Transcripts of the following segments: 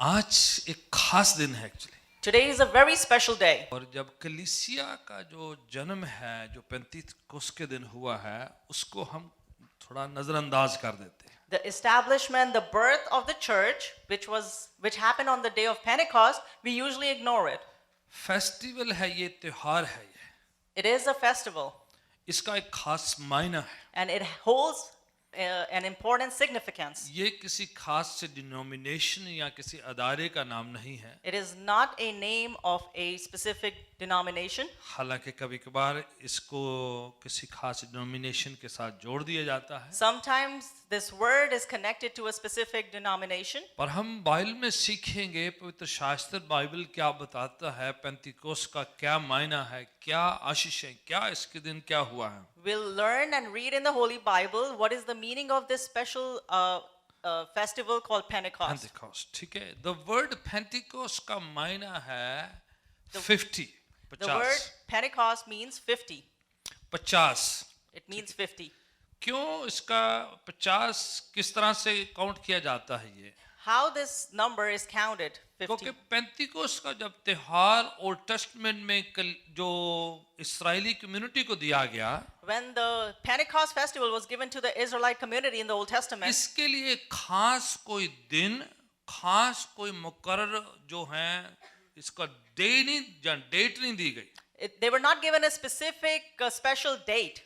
आज एक खास दिन है actually. Today is a very special day. और जब कलीसिया का जो जन्म है, जो पेंतीकोस्त के दिन हुआ है, उसको हम थोड़ा नजरअंदाज कर देते हैं। The establishment, the birth of the church, which happened on the day of Pentecost, we usually ignore it. Festival है, ये त्योहार है, It is a festival, इसका एक खास मायना है। and it holds an important significance. ये किसी खास से डिनोमिनेशन या किसी अदारे का नाम नहीं है। It is not a name of a specific denomination. हालांकि कभी कभार इसको किसी खास डिनोमिनेशन के साथ जोड़ दिया जाता है, Sometimes this word is connected to a specific denomination. पर हम बाइबल में सीखेंगे, पवित्र शास्त्र बाइबल क्या बताता है, पेंतीकोस्त का क्या मायना है, क्या आशीष है, क्या इसके दिन क्या हुआ है। We'll learn and read in the Holy Bible what is the meaning of this special festival called Pentecost. पेंतीकोस्त, ठीक है। द वर्ड पेंतीकोस्त का मायना है 50, The word 50, Pentecost means 50. 50। It means 50. क्यों इसका 50 किस तरह से काउंट किया जाता है ये? How this number is counted, 50. क्योंकि पेंतीकोस्त का जब त्योहार ओल्ड टेस्टमेंट में जो इस्राएली कम्युनिटी को दिया गया, When the Pentecost festival was given to the Israelite community in the Old Testament, इसके लिए खास कोई दिन, खास कोई मुकर्रर जो है, इसका डेट नहीं दी गई, they were not given a specific special date.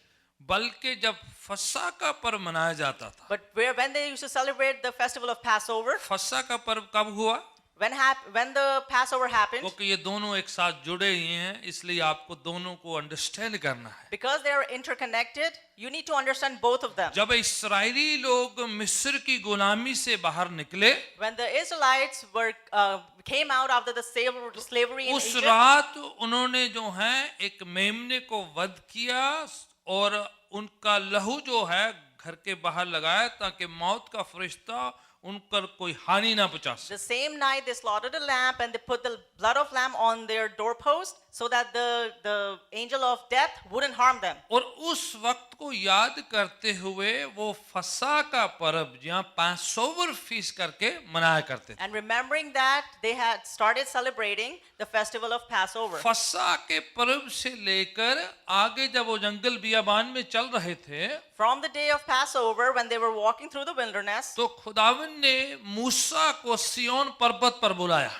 बल्कि जब फसह का पर्व मनाया जाता था। But when they used to celebrate the festival of Passover, फसह का पर्व कब हुआ? when the Passover happened, क्योंकि ये दोनों एक साथ जुड़े हुए हैं, इसलिए आपको दोनों को अंडरस्टैंड करना है। because they are interconnected, you need to understand both of them. जब इस्राएली लोग मिस्र की गुलामी से बाहर निकले, When the Israelites came out after the slavery in उस Egypt, रात उन्होंने जो है एक मेमने को वध किया और उनका लहू जो है घर के बाहर लगाया ताकि मौत का फरिश्ता उन पर कोई हानि ना पहुंचा सके। the same night they slaughtered a lamb and they put the blood of lamb on their doorpost so that the angel of death wouldn't harm them. और उस वक्त को याद करते हुए वो फसह का पर्व जहाँ पैसोवर फीस्ट करके मनाया करते थे। And remembering that, they had started celebrating the festival of Passover. फसह के पर्व से लेकर आगे जब वो जंगल बियाबान में चल रहे थे, From the day of Passover, when they were walking through the wilderness, तो खुदावन ने मूसा को सिय्योन पर्वत पर बुलाया।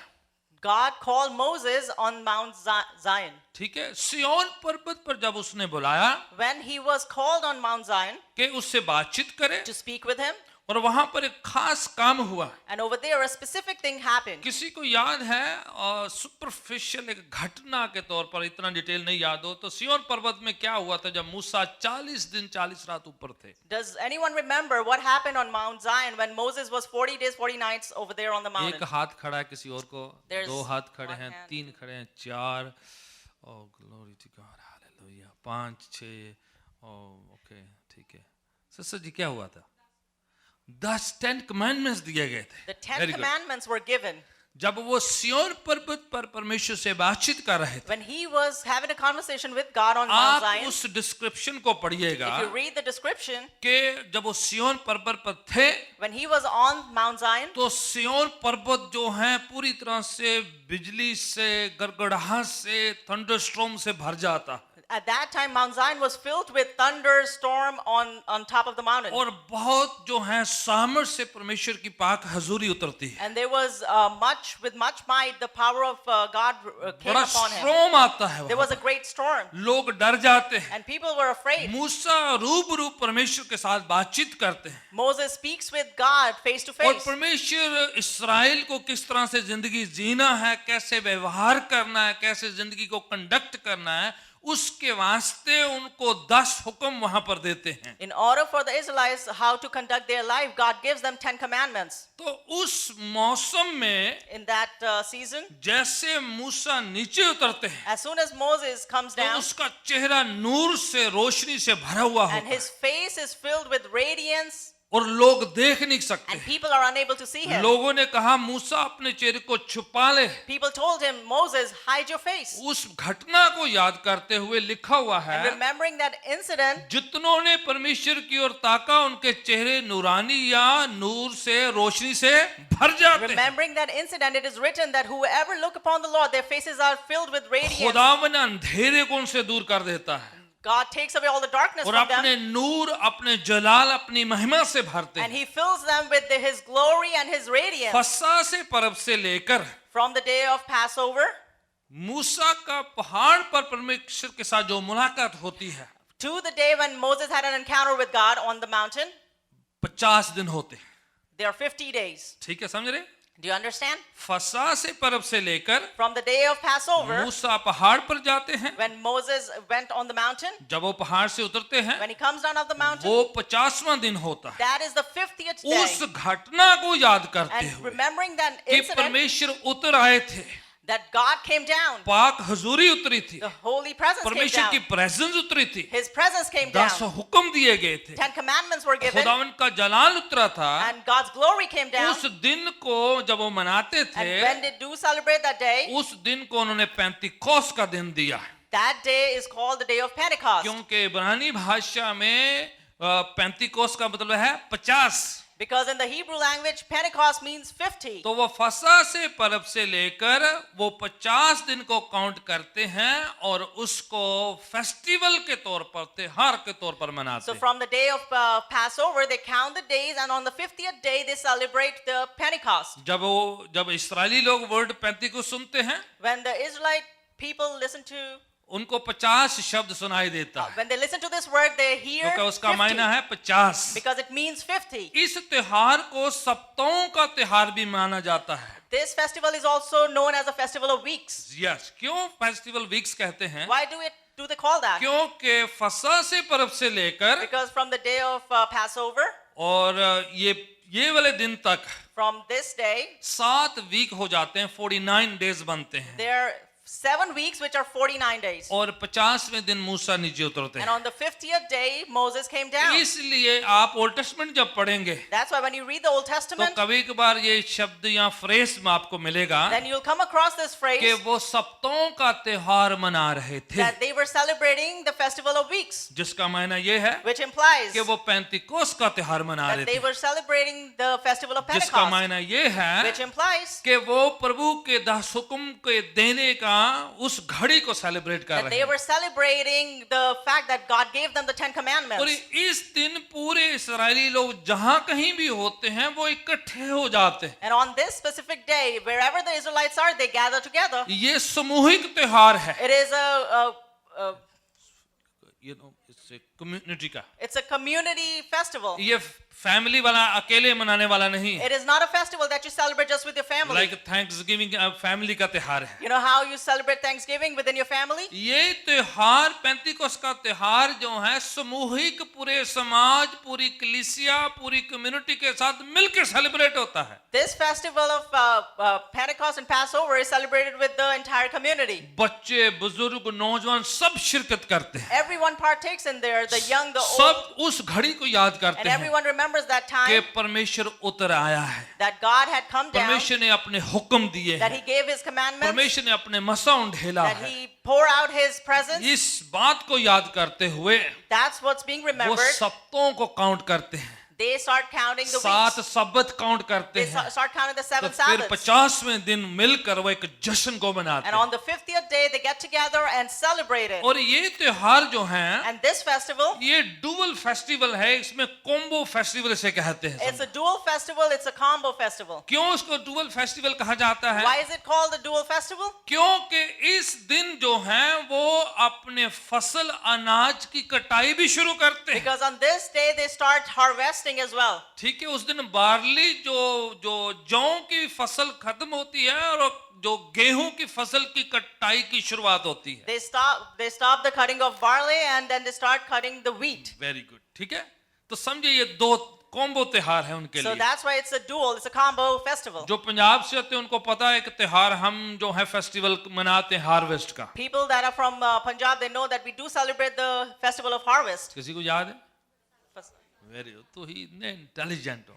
God called Moses on Mount Zion. ठीक है, सिय्योन पर्वत पर जब उसने बुलाया When he was called on Mount Zion कि उससे बातचीत करे, to speak with him, और वहां पर एक खास काम हुआ। and over there a specific thing happened. किसी को याद है सुपरफिशियल एक घटना के तौर पर, इतना डिटेल नहीं याद हो तो, सिय्योन पर्वत में क्या हुआ था जब मूसा 40 दिन 40 रात ऊपर थे? Does anyone remember what happened on Mount Zion when Moses was 40 days, 40 nights over there on the mountain? एक हाथ खड़ा है, किसी और को There's 2 हाथ खड़े one हैं, hand. 3 खड़े हैं, 4, O glory to God, hallelujah, 5, 6, oh okay, ठीक है। सिस्टर जी, क्या हुआ था? 10 कमांडमेंट्स दिए गए थे। The 10 Very good. commandments were given. जब वो सिय्योन पर्वत पर परमेश्वर से बातचीत कर रहे थे, When he was having a conversation with God on Mount आप Zion, उस डिस्क्रिप्शन को पढ़िएगा if you read the description, कि जब वो सिय्योन पर्वत पर थे when he was on Mount Zion, तो सिय्योन पर्वत जो है पूरी तरह से बिजली से, गड़गड़ाहट से, थंडरस्टॉर्म से भर जाता। at that time Mount Zion was filled with thunderstorm on top of the mountain. और बहुत जो है सामर्थ से परमेश्वर की पाक हजूरी उतरती है, And there was with much might the power of God came बड़ा upon him. स्ट्रॉम आता है There वहाँ was a पर। great storm लोग डर जाते हैं। and people were afraid. मूसा रूबरू परमेश्वर के साथ बातचीत करते हैं Moses speaks with God face to और face. परमेश्वर इस्राएल को किस तरह से जिंदगी जीना है, कैसे व्यवहार करना है, कैसे जिंदगी को कंडक्ट करना है, उसके वास्ते उनको 10 हुक्म वहां पर देते हैं। In order for the Israelites how to conduct their life, God gives them 10 commandments. तो उस मौसम में In that season, जैसे मूसा नीचे उतरते हैं as soon as Moses comes तो down उसका चेहरा नूर से, रोशनी से भरा हुआ and होता है। his face is filled with radiance, और लोग देख नहीं सकते। and people are unable to see him. लोगों ने कहा मूसा अपने चेहरे को छुपा ले। People told him, Moses, hide your face. उस घटना को याद करते हुए लिखा हुआ And है, remembering that incident, जितनों ने परमेश्वर की ओर ताका उनके चेहरे नूरानी या नूर से रोशनी से भर जाते हैं। remembering that incident, it is written that whoever look upon the Lord, their faces are filled with radiance. खुदावन अंधेरे को उनसे दूर कर देता है God takes away all the darkness और from अपने them, नूर, अपने जलाल, अपनी महिमा से भरते and हैं। he fills them with his glory and his radiance. फसह से पर्व से लेकर From the day of Passover मूसा का पहाड़ पर परमेश्वर के साथ जो मुलाकात होती है, to the day when Moses had an encounter with God on the mountain, 50 दिन होते हैं। there are 50 days. ठीक है, समझ रहे? Do you understand? फसह से पर्व से लेकर From the day of Passover, मूसा पहाड़ पर जाते हैं। when Moses went on the mountain, जब वो पहाड़ से उतरते हैं, when he comes down off the mountain, वो 50वां दिन होता है। that is the 50th day. उस घटना को याद करते And हुए remembering that कि incident, परमेश्वर उतर आए थे, that God came down, पाक हजूरी उतरी थी, the holy presence came परमेश्वर की down, प्रेजेंस उतरी थी, his presence came down, 10 हुक्म दिए गए थे, 10 commandments were given, खुदावन का जलाल उतरा था। and God's glory came down. उस दिन को जब वो मनाते And थे, when they do celebrate that day, उस दिन को उन्होंने पेंतिकोस का दिन दिया, that day is called the day of Pentecost. क्योंकि इब्रानी भाषा में पेंतिकोस का मतलब है 50। Because in the Hebrew language, Pentecost means 50. तो वो फसह से पर्व से लेकर वो 50 दिन को काउंट करते हैं और उसको फेस्टिवल के तौर पर, त्योहार के तौर पर मनाते So हैं। from the day of Passover, they count the days, and on the 50th day, they celebrate the Pentecost. जब इस्राएली लोग वर्ड 35 को सुनते हैं, When the Israelite people listen to, उनको 50 शब्द सुनाई देता है, when they listen to this word, they hear क्योंकि उसका 50, मायना है 50। because it means 50. इस त्योहार को सप्ताहों का त्योहार भी माना जाता है। This festival is also known as a festival of weeks. Yes, क्यों फेस्टिवल वीक्स कहते हैं? Why do they call that? क्योंकि फसह से पर्व से लेकर Because from the day of Passover, और ये वाले दिन तक from this day, 7 वीक हो जाते हैं, 49 डेज बनते हैं, there are 7 weeks, which are 49 days. और 50वें दिन मूसा नीचे उतरते And हैं। on the 50th day, Moses came down. इसलिए आप ओल्ड टेस्टमेंट जब पढ़ेंगे That's why when you read the Old तो Testament, कभी कभार ये शब्द या फ्रेज में आपको मिलेगा then you'll come across this कि phrase वो सप्ताहों का त्योहार मना रहे थे, that they were celebrating the festival of weeks, जिसका मायना ये है which implies कि वो पेंतिकोस का त्योहार मना that रहे they थे, were celebrating the festival of जिसका Pentecost, मायना ये है which implies कि वो प्रभु के 10 हुक्म के देने का उस घड़ी को सेलिब्रेट कर that रहे they हैं। were celebrating the fact that God gave them the 10 और commandments. इस दिन पूरे इस्राएली लोग जहां कहीं भी होते हैं वो इकट्ठे हो जाते हैं। And on this specific day, wherever the Israelites are, they gather together. ये सामूहिक त्योहार है, It is इससे कम्युनिटी का, it's a community festival. ये फैमिली वाला अकेले मनाने वाला नहीं है। It is not a festival that you celebrate just with your family. Like Thanksgiving family का त्योहार है। You know how you celebrate Thanksgiving within your family? ये त्योहार पेंतिकोस का त्योहार जो है सामूहिक पूरे समाज, पूरी कलीसिया, पूरी कम्युनिटी के साथ मिलकर सेलिब्रेट होता है। This festival of Pentecost and Passover is celebrated with the entire community. बच्चे, बुजुर्ग, नौजवान सब शिरकत करते हैं, Everyone partakes in there, the young, the old, सब उस घड़ी को याद and करते हैं everyone remembers that कि time परमेश्वर उतर आया है, that God had come down, परमेश्वर ने अपने हुक्म दिए that हैं, He gave His commandments, परमेश्वर ने अपने मसा ढेला that है। He poured out His presence. इस बात को याद करते हुए That's what's being वो remembered. सप्ताहों को काउंट करते हैं, They start counting the 7 weeks. सब्बत count करते They हैं, start counting the तो 7 फिर Sabbaths. 50वें दिन मिलकर वो एक जश्न को मनाते And हैं। on the 50th day, they get together and celebrate it. और ये त्योहार जो है And this festival, ये डुअल फेस्टिवल है, इसमें कॉम्बो फेस्टिवल से कहते हैं। it's a dual festival, it's a combo festival. क्यों इसको डुअल फेस्टिवल कहा जाता है? Why is it called a dual festival? क्योंकि इस दिन जो है वो अपने फसल अनाज की कटाई भी शुरू करते हैं। Because on this day, they start harvesting as well. ठीक है, उस दिन बार्ली जो जौ की फसल खत्म होती है और जो गेहूं की फसल की कटाई की शुरुआत होती है। They stop the cutting of barley and then they start cutting the wheat. Very good, ठीक है। तो समझे ये दो कॉम्बो त्योहार है उनके So लिए। that's why it's a dual, it's a combo festival. जो पंजाब से होते हैं उनको पता है कि त्योहार हम जो है फेस्टिवल मनाते हैं हार्वेस्ट का। People that are from Punjab, they know that we do celebrate the festival of harvest. किसी को याद है? वेरी तो ही इतने इंटेलिजेंट हो,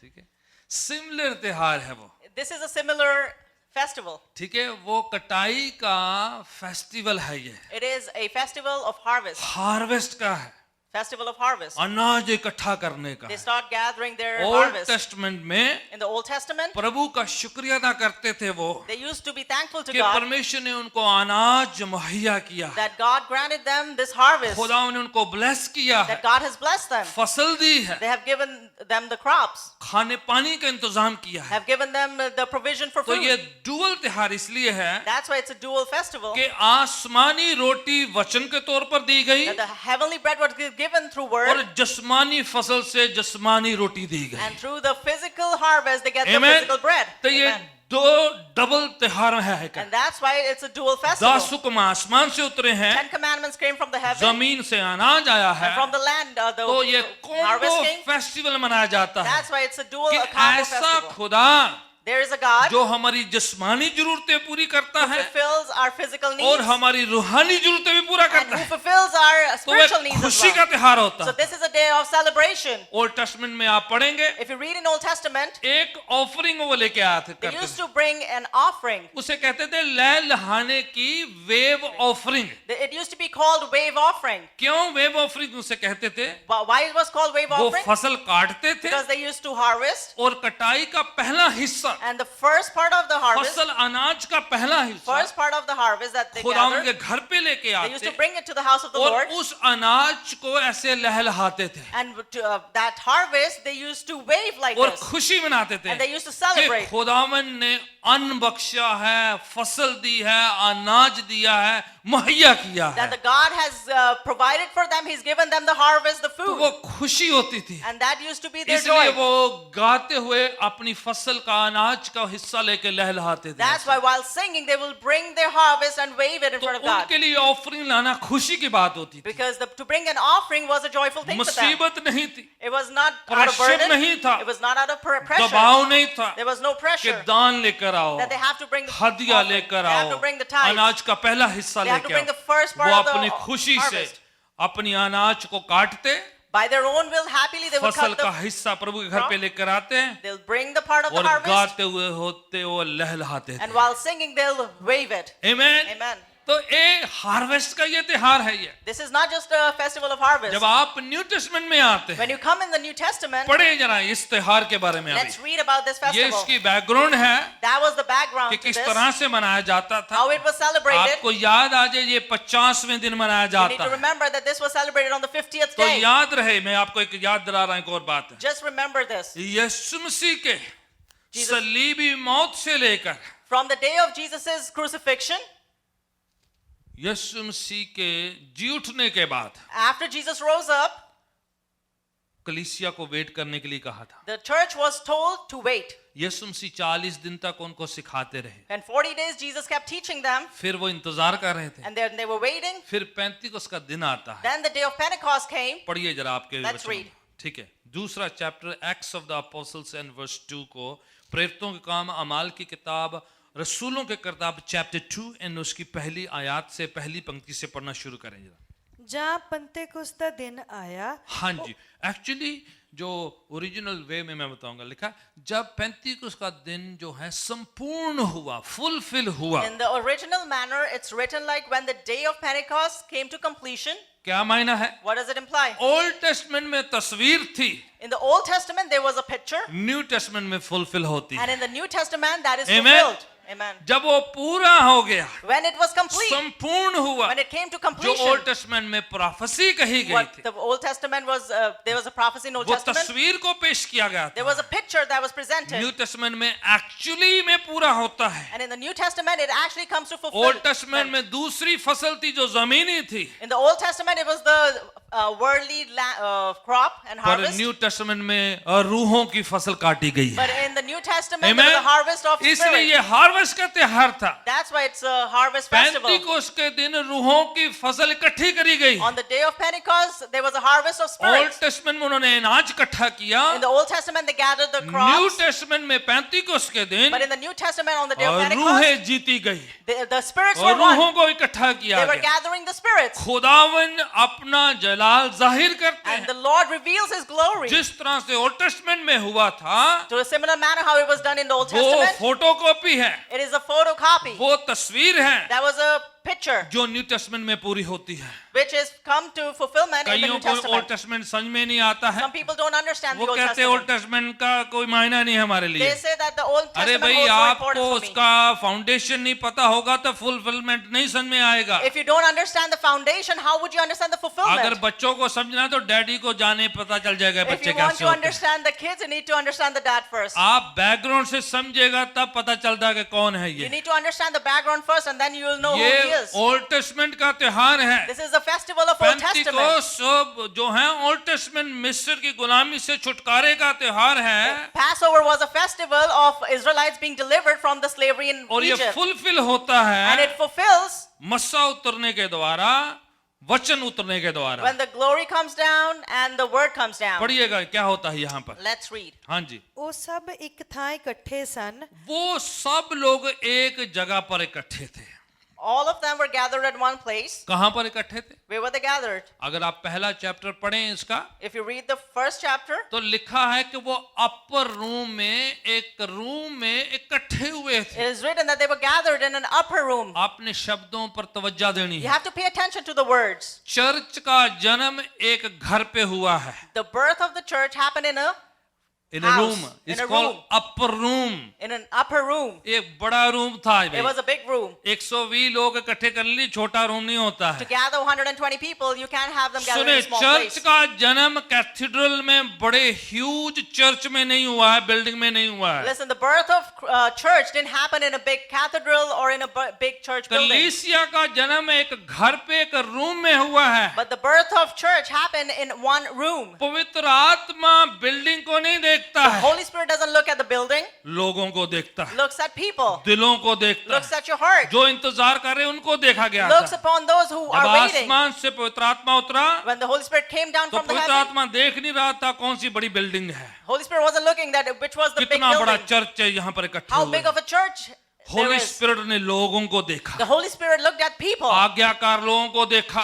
ठीक है। सिमिलर त्योहार है वो, This is a similar festival. ठीक है। वो कटाई का फेस्टिवल है, ये It is a festival of harvest. Harvest का है, Festival of harvest. अनाज इकट्ठा करने का They है। start gathering their old harvest. Testament में In the Old Testament, प्रभु का शुक्रिया अदा करते थे वो they used to be thankful to कि God परमेश्वर ने उनको अनाज मुहैया किया, that God granted them this harvest, खुदा ने उनको ब्लेस किया है, that God has blessed them. फसल दी है, They have given them the crops, खाने पानी का इंतजाम किया है। have given them the provision for तो ये food. डुअल त्योहार इसलिए है That's why it's a dual festival. कि आसमानी रोटी वचन के तौर पर दी गई That the heavenly bread was given through और word, जस्मानी फसल से जस्मानी रोटी दी गई। and through the physical harvest they get the Amen. physical bread. तो ये Amen. दो डबल त्योहार है क्या? And that's why it's a dual festival. 10 हुक्म आसमान से उतरे हैं, 10 commandments came from the heaven, जमीन से अनाज आया है, and from the land, the तो ये harvest कॉम्बो came. फेस्टिवल मनाया जाता है That's why it's a dual कि a combo ऐसा festival. खुदा There is a God जो हमारी जिस्मानी जरूरतें पूरी करता who है fulfills our physical और needs हमारी रूहानी जरूरतें भी पूरा and करता who है, fulfills our तो spiritual वह needs as खुशी का well. त्योहार होता So है। this is a day of celebration. Old testament में आप पढ़ेंगे If you read in Old Testament, एक ऑफरिंग वो लेके आए थे, they करते used थे, to bring an offering. उसे कहते थे लह लहाने की wave offering. It used to be called wave offering. क्यों वेव ऑफरिंग उसे कहते थे? Why it was called wave वो offering? फसल काटते थे Because they used to harvest, और कटाई का पहला हिस्सा, and the first part of the harvest, फसल अनाज का पहला हिस्सा first part of the harvest that they खुदा उनके gathered, घर पे लेके they used आते to bring it to the house of the और Lord, उस अनाज को ऐसे लहलहाते थे and that harvest they used to wave like और this, खुशी मनाते थे and they used to कि celebrate खुदावन ने अन्न बख्शा है, फसल दी है, अनाज दिया है, मुहैया किया है, that the God has provided for them. He's given them the harvest, the तो food, वो खुशी होती थी। and that used to be their इसलिए joy. वो गाते हुए अपनी फसल का अनाज का हिस्सा लेके लहलहाते थे। That's why while singing they will bring their harvest and wave it in तो front of God, उनके लिए ऑफरिंग लाना खुशी की बात होती थी, because to bring an offering was a joyful thing for them. मुसीबत नहीं थी, It was not out of pressure burden. नहीं था, It was not out of pressure. दबाव नहीं था There was no कि pressure दान लेकर आओ, that they have to bring the Hadiya offering. लेकर They have आओ, to bring the tithe. अनाज का पहला हिस्सा They have to लेके bring the आओ। first part वो of the अपनी खुशी से harvest. अपनी अनाज को काटते, By their own will, happily they will फसल cut का the. हिस्सा प्रभु के घर पे लेकर आते हैं They'll bring the part of the और harvest, गाते हुए होते वो लहलहाते थे। and while singing they'll wave it. Amen. Amen. तो ये हार्वेस्ट का ये त्योहार है। ये This is not just a festival of harvest. जब आप न्यू टेस्टमेंट में आते When हैं, you come in the New Testament, पढ़े जरा इस त्योहार के बारे में। let's अभी read about this ये festival. इसकी बैकग्राउंड है That was the कि background to किस this, तरह से मनाया जाता था। how it was celebrated. आपको याद आ जाए ये 50वें दिन मनाया You need जाता to है, remember that this was celebrated on the 50th तो day. याद रहे। मैं आपको एक याद दिला रहा हूं, एक और बात है। Just remember this. यीशु मसीह के Jesus- सलीबी मौत से लेकर From the day of Jesus' crucifixion, यीशु मसीह के जी उठने के बाद after Jesus rose up, कलीसिया को वेट करने के लिए कहा था। the church was told to wait. यीशु मसीह 40 दिन तक उनको सिखाते रहे, And 40 days Jesus kept teaching them, फिर वो इंतजार कर रहे थे। and then they were waiting. फिर 35 का दिन आता है। Then the day of Pentecost came. पढ़िए जरा आपके Let's वचनों read. में। ठीक है, दूसरा chapter Acts of the Apostles and verse 2 को, प्रेरितों के काम अमाल की किताब, रसूलों के किताब चैप्टर 2 एंड उसकी पहली आयत से, पहली पंक्ति से पढ़ना शुरू करें जरा। जहाँ पंतेकुस्त का दिन आया, हाँ जी, एक्चुअली जो ओरिजिनल वे में मैं बताऊंगा, लिखा जब पेंतिकुस्त का दिन जो है संपूर्ण हुआ, फुलफिल हुआ। In the original manner, it's written like when the day of Pentecost came to completion. क्या मायना है? What does it imply? Old testament में तस्वीर थी, In the Old Testament, there was a picture, new testament में fulfil होती and है। in the New Testament, that is Amen. fulfilled. Amen. जब वो पूरा हो गया, When it was complete, संपूर्ण हुआ, when it came to जो completion, ओल्ड टेस्टमेंट में प्रोफेसी कही गई what थी, the Old Testament was, there was a prophecy in Old वो Testament. तस्वीर को पेश किया गया There था। was a picture that was presented, new testament में एक्चुअली में पूरा होता है। and in the New Testament, it actually comes to old fulfill. Testament में दूसरी फसल थी जो जमीनी थी, In the Old Testament, it was the worldly crop and पर harvest. न्यू टेस्टमेंट में रूहों की फसल काटी गई But है। in the New Testament, there was Amen. a harvest of इसलिए spirit. ये हार्वेस्ट का त्योहार था। That's why it's a harvest festival. पेंतिकोस्त के दिन रूहों की फसल इकट्ठी करी गई। On the day of Pentecost, there was a harvest of old spirits. Testament में उन्होंने अनाज इकट्ठा किया, In the Old Testament, they gathered the new crops. Testament में पेंतिकोस्त के दिन But in the New Testament, on the day of Pentecost, रूहें जीती गई the spirits और were one. रूहों को इकट्ठा किया They were गया। gathering the spirits. खुदावन अपना जलाल जाहिर करते And the हैं। Lord reveals His glory. जिस तरह से ओल्ड टेस्टमेंट में हुआ था To a similar manner how it was done in the Old वो Testament. फोटोकॉपी है, It is a photocopy. वो तस्वीर है That was a picture जो न्यू टेस्टमेंट में पूरी होती है। which is come to fulfillment in the कईयों New को ओल्ड Testament. टेस्टमेंट समझ में नहीं आता है, Some people don't understand वो the Old कहते हैं ओल्ड Testament. टेस्टमेंट का कोई मायना नहीं है हमारे लिए। They say that the Old अरे Testament भाई, holds no आपको importance for me. उसका फाउंडेशन नहीं पता होगा तो फुलफिलमेंट नहीं समझ में आएगा। If you don't understand the foundation, how would you understand the अगर fulfillment? बच्चों को समझना तो डैडी को जाने पता चल जाएगा If बच्चे you want कैसे to होते हैं। understand the kids, you need to understand the dad first. आप बैकग्राउंड से समझेगा तब पता चलता है कि कौन है You ये। need to understand the background first, and then you will know who he ये is. ओल्ड टेस्टमेंट का त्योहार है। This is the festival of Old Testament. Pentecost जो है ओल्ड टेस्टमेंट मिस्र की गुलामी से छुटकारे का त्योहार है, Passover was a festival of Israelites being delivered from the slavery in और ये Egypt. फुलफिल होता And है it fulfills मस्सा उतरने के द्वारा, वचन उतरने के द्वारा। when the glory comes down and the word comes down. पढ़िएगा क्या होता है यहाँ पर। Let's read. हाँ जी, ਉਹ ਸਭ ਇੱਕ ਥਾਂ ਇਕੱਠੇ ਸਨ वो सब लोग एक जगह पर इकट्ठे थे। All of them were gathered at one place. कहाँ पर इकट्ठे थे? Where were they gathered? अगर आप पहला चैप्टर पढ़ें इसका If you read the first chapter, तो लिखा है कि वो अपर रूम में इकट्ठे हुए it थे। is written that they were gathered in an upper room. आपने शब्दों पर तवज्जो देनी You है। have to pay attention to the words. Church का जन्म एक घर पे हुआ है, The birth of the church happened in a in House, room, in it's a called room. Upper room. in an upper room. एक बड़ा रूम था It was a big room. 120 लोग इकट्ठे कर ली, छोटा रूम नहीं होता To है। gather 120 people, you can't have them gathered in सुने, a small चर्च place. का जन्म कैथेड्रल में बड़े ह्यूज चर्च में नहीं हुआ है, बिल्डिंग में नहीं हुआ है। Listen, the birth of church didn't happen in a big cathedral or in a big church building. कलीसिया का जन्म एक घर पे एक रूम में हुआ है। But the birth of church happened in one room. पवित्र आत्मा बिल्डिंग को नहीं देखता The है, Holy Spirit doesn't look at the building, लोगों को देखता है, looks at people, दिलों को देखता looks है। at your heart, जो इंतजार कर रहे हैं उनको देखा गया looks था। upon those who जब are waiting. आसमान से पवित्र आत्मा उतरा When the Holy Spirit came down तो from the पवित्र heaven, आत्मा देख नहीं रहा था कौन सी बड़ी बिल्डिंग है, Holy Spirit wasn't looking at which was the big कितना बड़ा building, चर्च है यहाँ पर इकट्ठे how हुए। big of a church there Holi is. Spirit ने लोगों को देखा, The Holy Spirit looked at people. आज्ञाकार लोगों को देखा।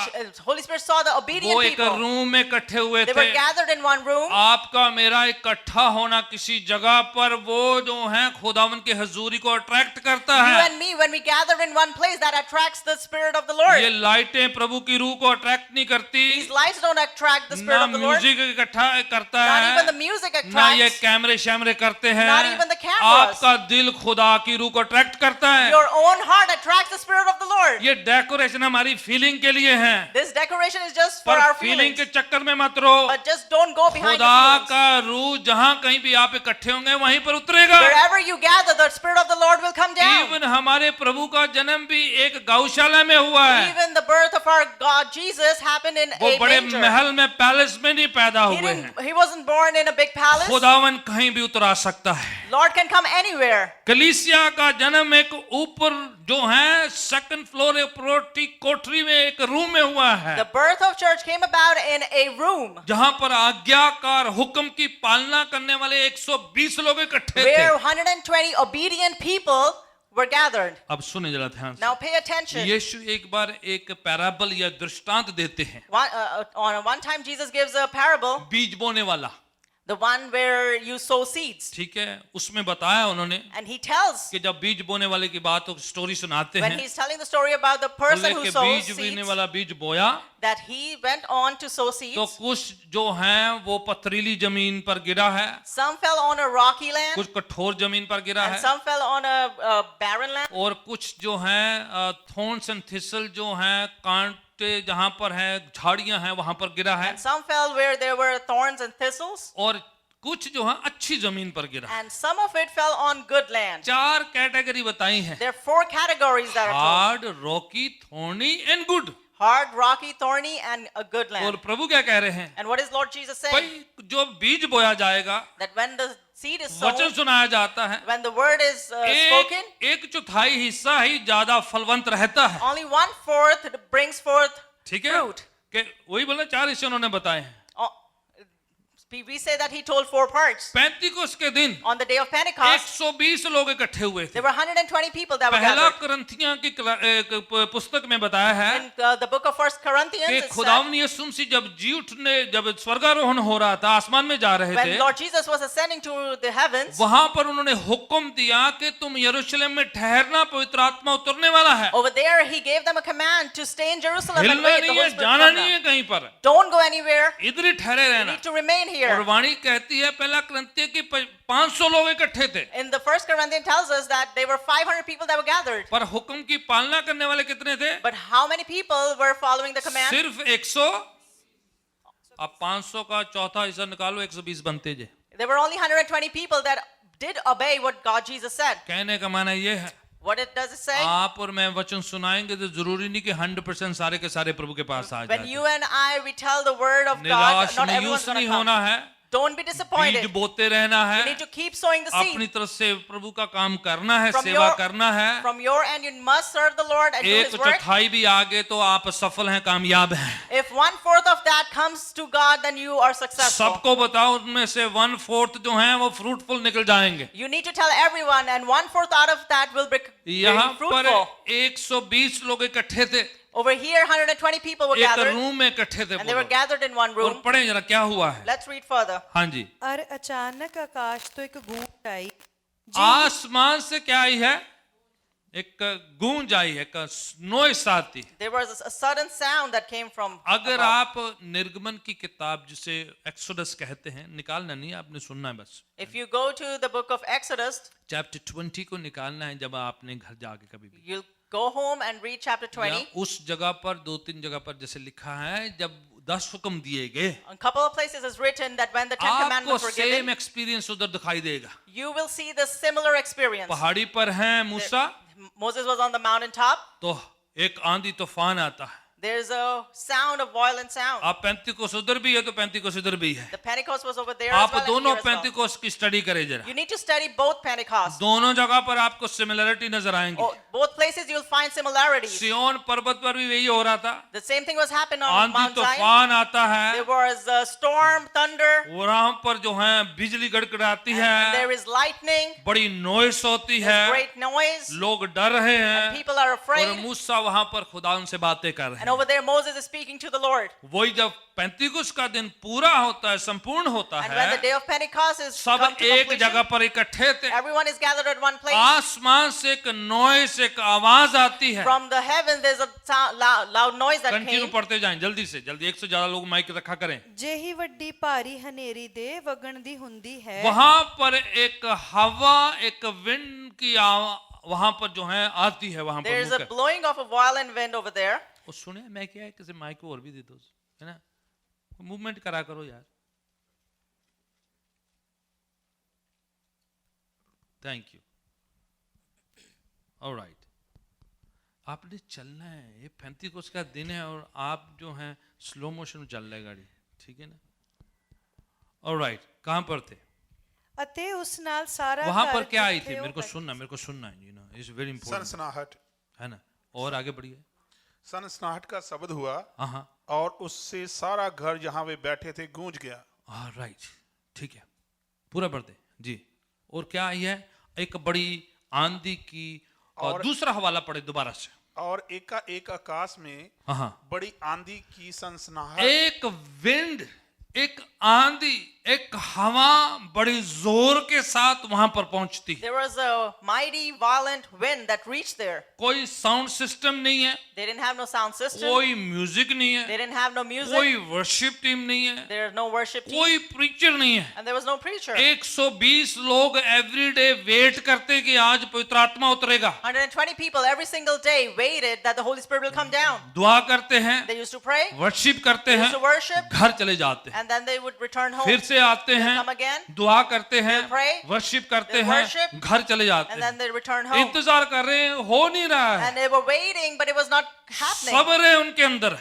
Holy Spirit saw the वो obedient एक people. रूम में इकट्ठे हुए They were थे। gathered in one room. आपका मेरा इकट्ठा होना किसी जगह पर वो जो है खुदावन की हजूरी को अट्रैक्ट करता You है। and me, when we gather in one place, that attracts the Spirit of the ये Lord. लाइटें प्रभु की रूह को अट्रैक्ट नहीं करती, These lights don't attract the Spirit ना of the Lord. म्यूजिक इकट्ठा करता Not even the है, music ना ये attracts. कैमरे शैमरे करते हैं। Not even the cameras. आपका दिल खुदा की रूह को अट्रैक्ट करता है। Your own heart attracts the Spirit of the Lord. ये डेकोरेशन हमारी फीलिंग के लिए है, This decoration is just for पर our फीलिंग feelings. के चक्कर में मत रहो। But just don't go behind खुदा your feelings. का रूह जहां कहीं भी आप इकट्ठे होंगे वहीं पर उतरेगा। Wherever you gather, the Spirit of the Lord will come down. Even हमारे प्रभु का जन्म भी एक गौशाला में हुआ है। Even the birth of our God Jesus happened in वो a बड़े manger. महल में पैलेस में नहीं पैदा He हुए हैं। he wasn't born in a big palace. खुदावन कहीं भी उतर आ सकता है। Lord can come anywhere. कलीसिया का जन्म एक ऊपर जो है सेकंड फ्लोर कोठरी में एक रूम में हुआ है, The birth of church came about in a room जहां पर आज्ञाकार हुक्म की पालना करने वाले 120 लोग इकट्ठे where थे। 120 obedient people were gathered. अब सुने जरा ध्यान से। Now pay attention. यीशु एक बार एक पैराबल या दृष्टांत देते हैं। On one time Jesus gives a parable, बीज बोने वाला, the one where you sow seeds. ठीक है, उसमें बताया उन्होंने And he tells, कि जब बीज बोने वाले की बात स्टोरी सुनाते when हैं, he's telling the story about the person बोले who कि sows बीज बोने seeds, वाला बीज बोया that he went on to sow तो seeds. कुछ जो है वो पथरीली जमीन पर गिरा है, Some fell on a rocky land, कुछ कठोर जमीन पर गिरा and है, some fell on a barren land. और कुछ जो है थॉर्न्स एंड थिसल जो है कांटे जहां पर है झाड़ियां हैं वहां पर गिरा है, And some fell where there were thorns and thistles, और कुछ जो है अच्छी जमीन पर गिरा। and some of it fell on good land. चार कैटेगरी बताई हैं, There are 4 categories that are told: hard, Rocky, thorny and good. hard, rocky, thorny, and a good और land. प्रभु क्या कह रहे हैं? And what is Lord Jesus saying? भाई जो बीज बोया जाएगा, That when the seed is sown, वचन सुनाया जाता है, when the word is spoken, एक चौथाई हिस्सा ही ज्यादा फलवंत रहता है, only 1/4 brings forth ठीक है? fruit. कि वही बोला 4 हिस्से उन्होंने बताए हैं। Oh, We say that he told 4 parts. 35 के दिन On the day of Pentecost, 120 लोग इकट्ठे हुए थे। there were 120 people that were पहला gathered. करंथियां की पुस्तक में बताया है In the book of 1 Corinthians, कि it said, खुदावंद यीशु मसीह जब जी उठने जब स्वर्गारोहण हो रहा था, आसमान में जा रहे when थे, Lord Jesus was ascending to the heavens, वहां पर उन्होंने हुक्म दिया कि तुम यरूशलेम में ठहरना, पवित्र आत्मा उतरने वाला है। over there he gave them a command to stay in Jerusalem and हिलना wait. The नहीं Holy है, Spirit जाना come नहीं down. है कहीं पर, Don't go anywhere. इधर ही ठहरे You रहना। need to remain और here. वाणी कहती है पहला करंथियों की 500 लोग इकट्ठे थे, In the 1 Corinthians tells us that there were 500 people that were gathered. पर हुक्म की पालना करने वाले कितने थे? But how many people were following the command? सिर्फ 100। अब 500 का चौथा हिस्सा निकालो, 120 बनते जे। There were only 120 people that did obey what God Jesus said. कहने का माना ये है, What does it say? आप और मैं वचन सुनाएंगे तो जरूरी नहीं कि 100% सारे के सारे प्रभु के पास आ When जाए। you and I, we tell the word of God, निराश not everyone's मायूस going नहीं to come. होना है, Don't be बीज disappointed. बोते रहना You है, need to keep sowing the अपनी seed. तरफ से प्रभु का काम करना है, From सेवा your- करना है। From your end, you must serve the Lord and do एक His work. चौथाई भी आगे तो आप सफल हैं, कामयाब हैं। If 1/4 of that comes to God, then you are successful. सबको बताओ, उनमें से 1/4 जो हैं वो फ्रूटफुल निकल जाएंगे। You need to tell everyone, and 1/4 out of that will be यहाँ पर fruitful. 120 लोग इकट्ठे थे, Over here, 120 people were एक gathered, रूम में इकट्ठे थे and they were पूरे। gathered in one और room. पढ़े जरा क्या हुआ है। Let's read further. हाँ जी, और अचानक आकाश तो एक गूंज आई आसमान से क्या आई है? एक गूंज आई है, एक नॉइस आती है। There was a sudden sound that came from अगर above. आप निर्गमन की किताब जिसे एक्सोडस कहते हैं, निकालना नहीं है, आपने सुनना है बस। If you go to the book of Exodus, chapter 20 को निकालना है जब आपने घर जाके कभी भी। you'll go home and read chapter 20. या उस जगह पर 2-3 जगह पर जैसे लिखा है, जब 10 हुक्म दिए गए, A couple of places is written that when the 10 आपको commandments were same given, experience उधर दिखाई देगा। you will see the similar experience. पहाड़ी पर हैं मूसा, Moses was on the mountaintop. तो एक आंधी तूफान आता है। There's a sound of violent sound. आप 35 उधर भी है तो 35 इधर भी है। The Pentecost was over there आप as well and दोनों here as well. 35 की स्टडी करें जरा। You need to study both Pentecost. दोनों जगह पर आपको सिमिलरिटी नजर आएंगी। Oh, both places you'll find similarities. सियोन पर्वत पर भी यही हो रहा था, The same thing was happening on आंधी Mount Zion. तूफान आता है, There was a storm, thunder, वहां पर जो है बिजली गड़गड़ाती and there है, is lightning. बड़ी नॉइस होती There's है, great noise. लोग डर रहे And हैं, people are और afraid. मूसा वहां पर खुदा उनसे बातें कर रहे And हैं। over there Moses is speaking to the Lord. वही जब 35 का दिन पूरा होता है, संपूर्ण होता And when the है, day of Pentecost is सब come to एक completion, जगह पर इकट्ठे थे। everyone is gathered at one place. आसमान से एक नॉइस, एक आवाज आती है। From the heaven there's a loud noise that continue came. पढ़ते जाएं जल्दी से जल्दी, 100 से ज्यादा लोग माइक रखा करें। ਜਿਹੀ ਵੱਡੀ ਭਾਰੀ ਹਨੇਰੀ ਦੇ ਵਗਣ ਦੀ ਹੁੰਦੀ ਹੈ वहां पर एक हवा, एक विंड की वहां पर जो है आती है, वहां पर There's a मुकर। blowing of a violent wind over there. वो सुने मैं क्या है, किसी माइक को और भी दे दो, है ना, मूवमेंट करा करो यार। Thank you. ऑलराइट, आपने चलना है, ये 35 का दिन है और आप जो हैं स्लो मोशन में चल रहे गाड़ी, ठीक है ना। ऑलराइट, कहां पर थे? ਅਤੇ ਉਸ ਨਾਲ ਸਾਰਾ वहां ਘਰ पर क्या आई जिथे थी? ਉਹ मेरे को बैठे- सुनना, मेरे को सुनना है, you know it's very important, सनसनाहट है ना। और आगे बढ़िए। सनसनाहट का शब्द हुआ हाँ हाँ, और उससे सारा घर जहां वे बैठे थे गूंज गया। राइट, ठीक है, पूरा पढ़ते जी। और क्या आई है? एक बड़ी आंधी की, और दूसरा हवाला पढ़े दोबारा से। और एक आकाश में हाँ हाँ, बड़ी आंधी की सनसनाहट, एक विंड, एक आंधी, एक हवा बड़ी जोर के साथ वहां पर पहुंचती है। There was a mighty violent wind that reached there. कोई साउंड सिस्टम नहीं है, They didn't have no sound system. कोई म्यूजिक नहीं They है, didn't have no music. कोई वर्शिप टीम नहीं है, There's no worship team. कोई प्रीचर नहीं है। And there was no preacher. 120 लोग एवरीडे वेट करते कि आज पवित्र आत्मा उतरेगा, 120 people every single day waited that the Holy Spirit will come down. दुआ करते हैं, They used to pray, worship करते they हैं, used to worship, घर चले जाते हैं, and then they would return home. फिर से आते They'll हैं, come again, दुआ करते हैं, They'll pray, वर्शिप करते they'll हैं, worship, घर चले जाते and then हैं। they return home. इंतजार कर रहे हैं, हो नहीं रहा है। And they were waiting, but it was not happening. सब्र है उनके अंदर,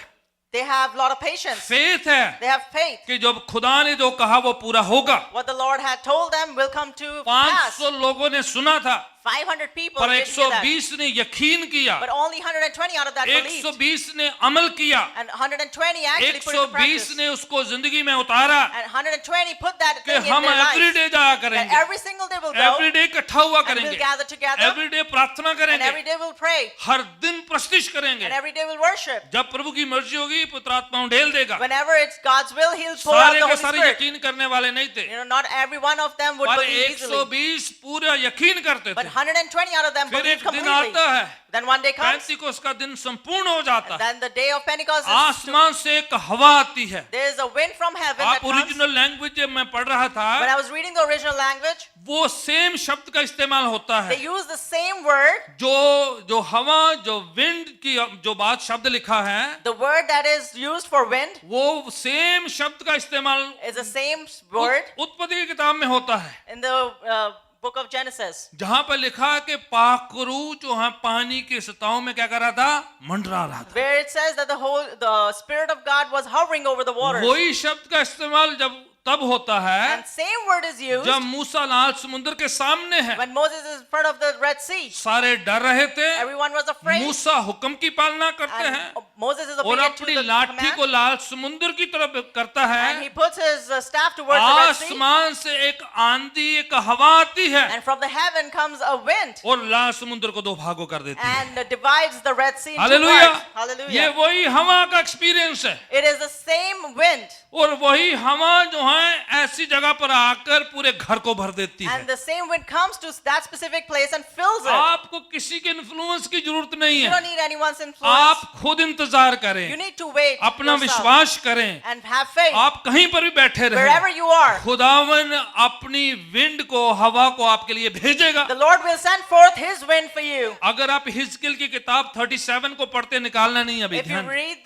They have a lot of patience. Faith है They have faith. कि जब खुदा ने जो कहा वो पूरा होगा। What the Lord had told them will come to pass. 500 लोगों ने सुना था, 500 people पर did hear that. 120 ने यकीन किया, But only 120 out of that believed. 120 ने अमल किया, And 120 actually put it into 120 practice. ने उसको जिंदगी में उतारा And 120 put that कि thing in हम their lives. एवरीडे जाया That करेंगे, every single day we'll go everyday इकट्ठा हुआ and we'll करेंगे, gather together एवरीडे प्रार्थना and करेंगे, every day we'll pray हर दिन प्रस्तिश करेंगे। and every day we'll worship. जब प्रभु की मर्जी होगी पुत्र आत्मा उंडेल देगा। Whenever it's God's will, He'll pour out सारे the के Holy सारे Spirit. यकीन करने वाले नहीं थे, You know, not every one of them would पर believe easily. 120 पूरा यकीन करते But थे। 120 out of them फिर believed एक दिन completely. आता है, Then one day comes, पेंतिकोस्त का दिन संपूर्ण हो जाता है, then the day of Pentecost is आसमान से एक हवा आती है। there is a wind from heaven that आप comes. ओरिजिनल लैंग्वेज जब मैं पढ़ रहा When था, I was reading the original language, वो सेम शब्द का इस्तेमाल होता they है। use the same word. जो हवा, जो विंड की जो बात शब्द लिखा है, The word that is used for wind वो सेम शब्द का इस्तेमाल is the same word उत्पत्ति की किताब में होता है, in the book of Genesis, जहां पर लिखा है कि पाखरू जो है पानी के सताओं में क्या कर रहा था, मंडरा रहा था। where it says that the Spirit of God was hovering over the waters. वही शब्द का इस्तेमाल जब तब होता है And same word is used जब मूसा लाल समुद्र के सामने है, when Moses is in front of the Red Sea. सारे डर रहे थे, Everyone was afraid. मूसा हुक्म की पालना करते And हैं Moses is और obedient to अपनी the लाठी command. को लाल समुद्र की तरफ करता And he है। puts his staff towards the Red Sea. आसमान से एक आंधी, एक हवा आती है And from the heaven comes a wind और लाल समुद्र को दो भागों कर देती है। and divides the Red Sea into hallelujah, parts. ये Hallelujah. वही हवा का एक्सपीरियंस है It is the same wind और वही हवा जो है ऐसी जगह पर आकर पूरे घर को भर देती है। and the same wind comes to that specific place and fills it. आपको किसी के इन्फ्लुएंस की जरूरत नहीं You है, don't need anyone's influence. आप खुद इंतजार You करें, need to wait अपना yourself विश्वास करें, and have faith आप कहीं पर भी बैठे wherever रहें, you are. खुदावन अपनी विंड को, हवा को आपके लिए भेजेगा। The Lord will send forth His wind for you. अगर आप हिजकिल की किताब 37 को पढ़ते, निकालना नहीं अभी If you ध्यान, read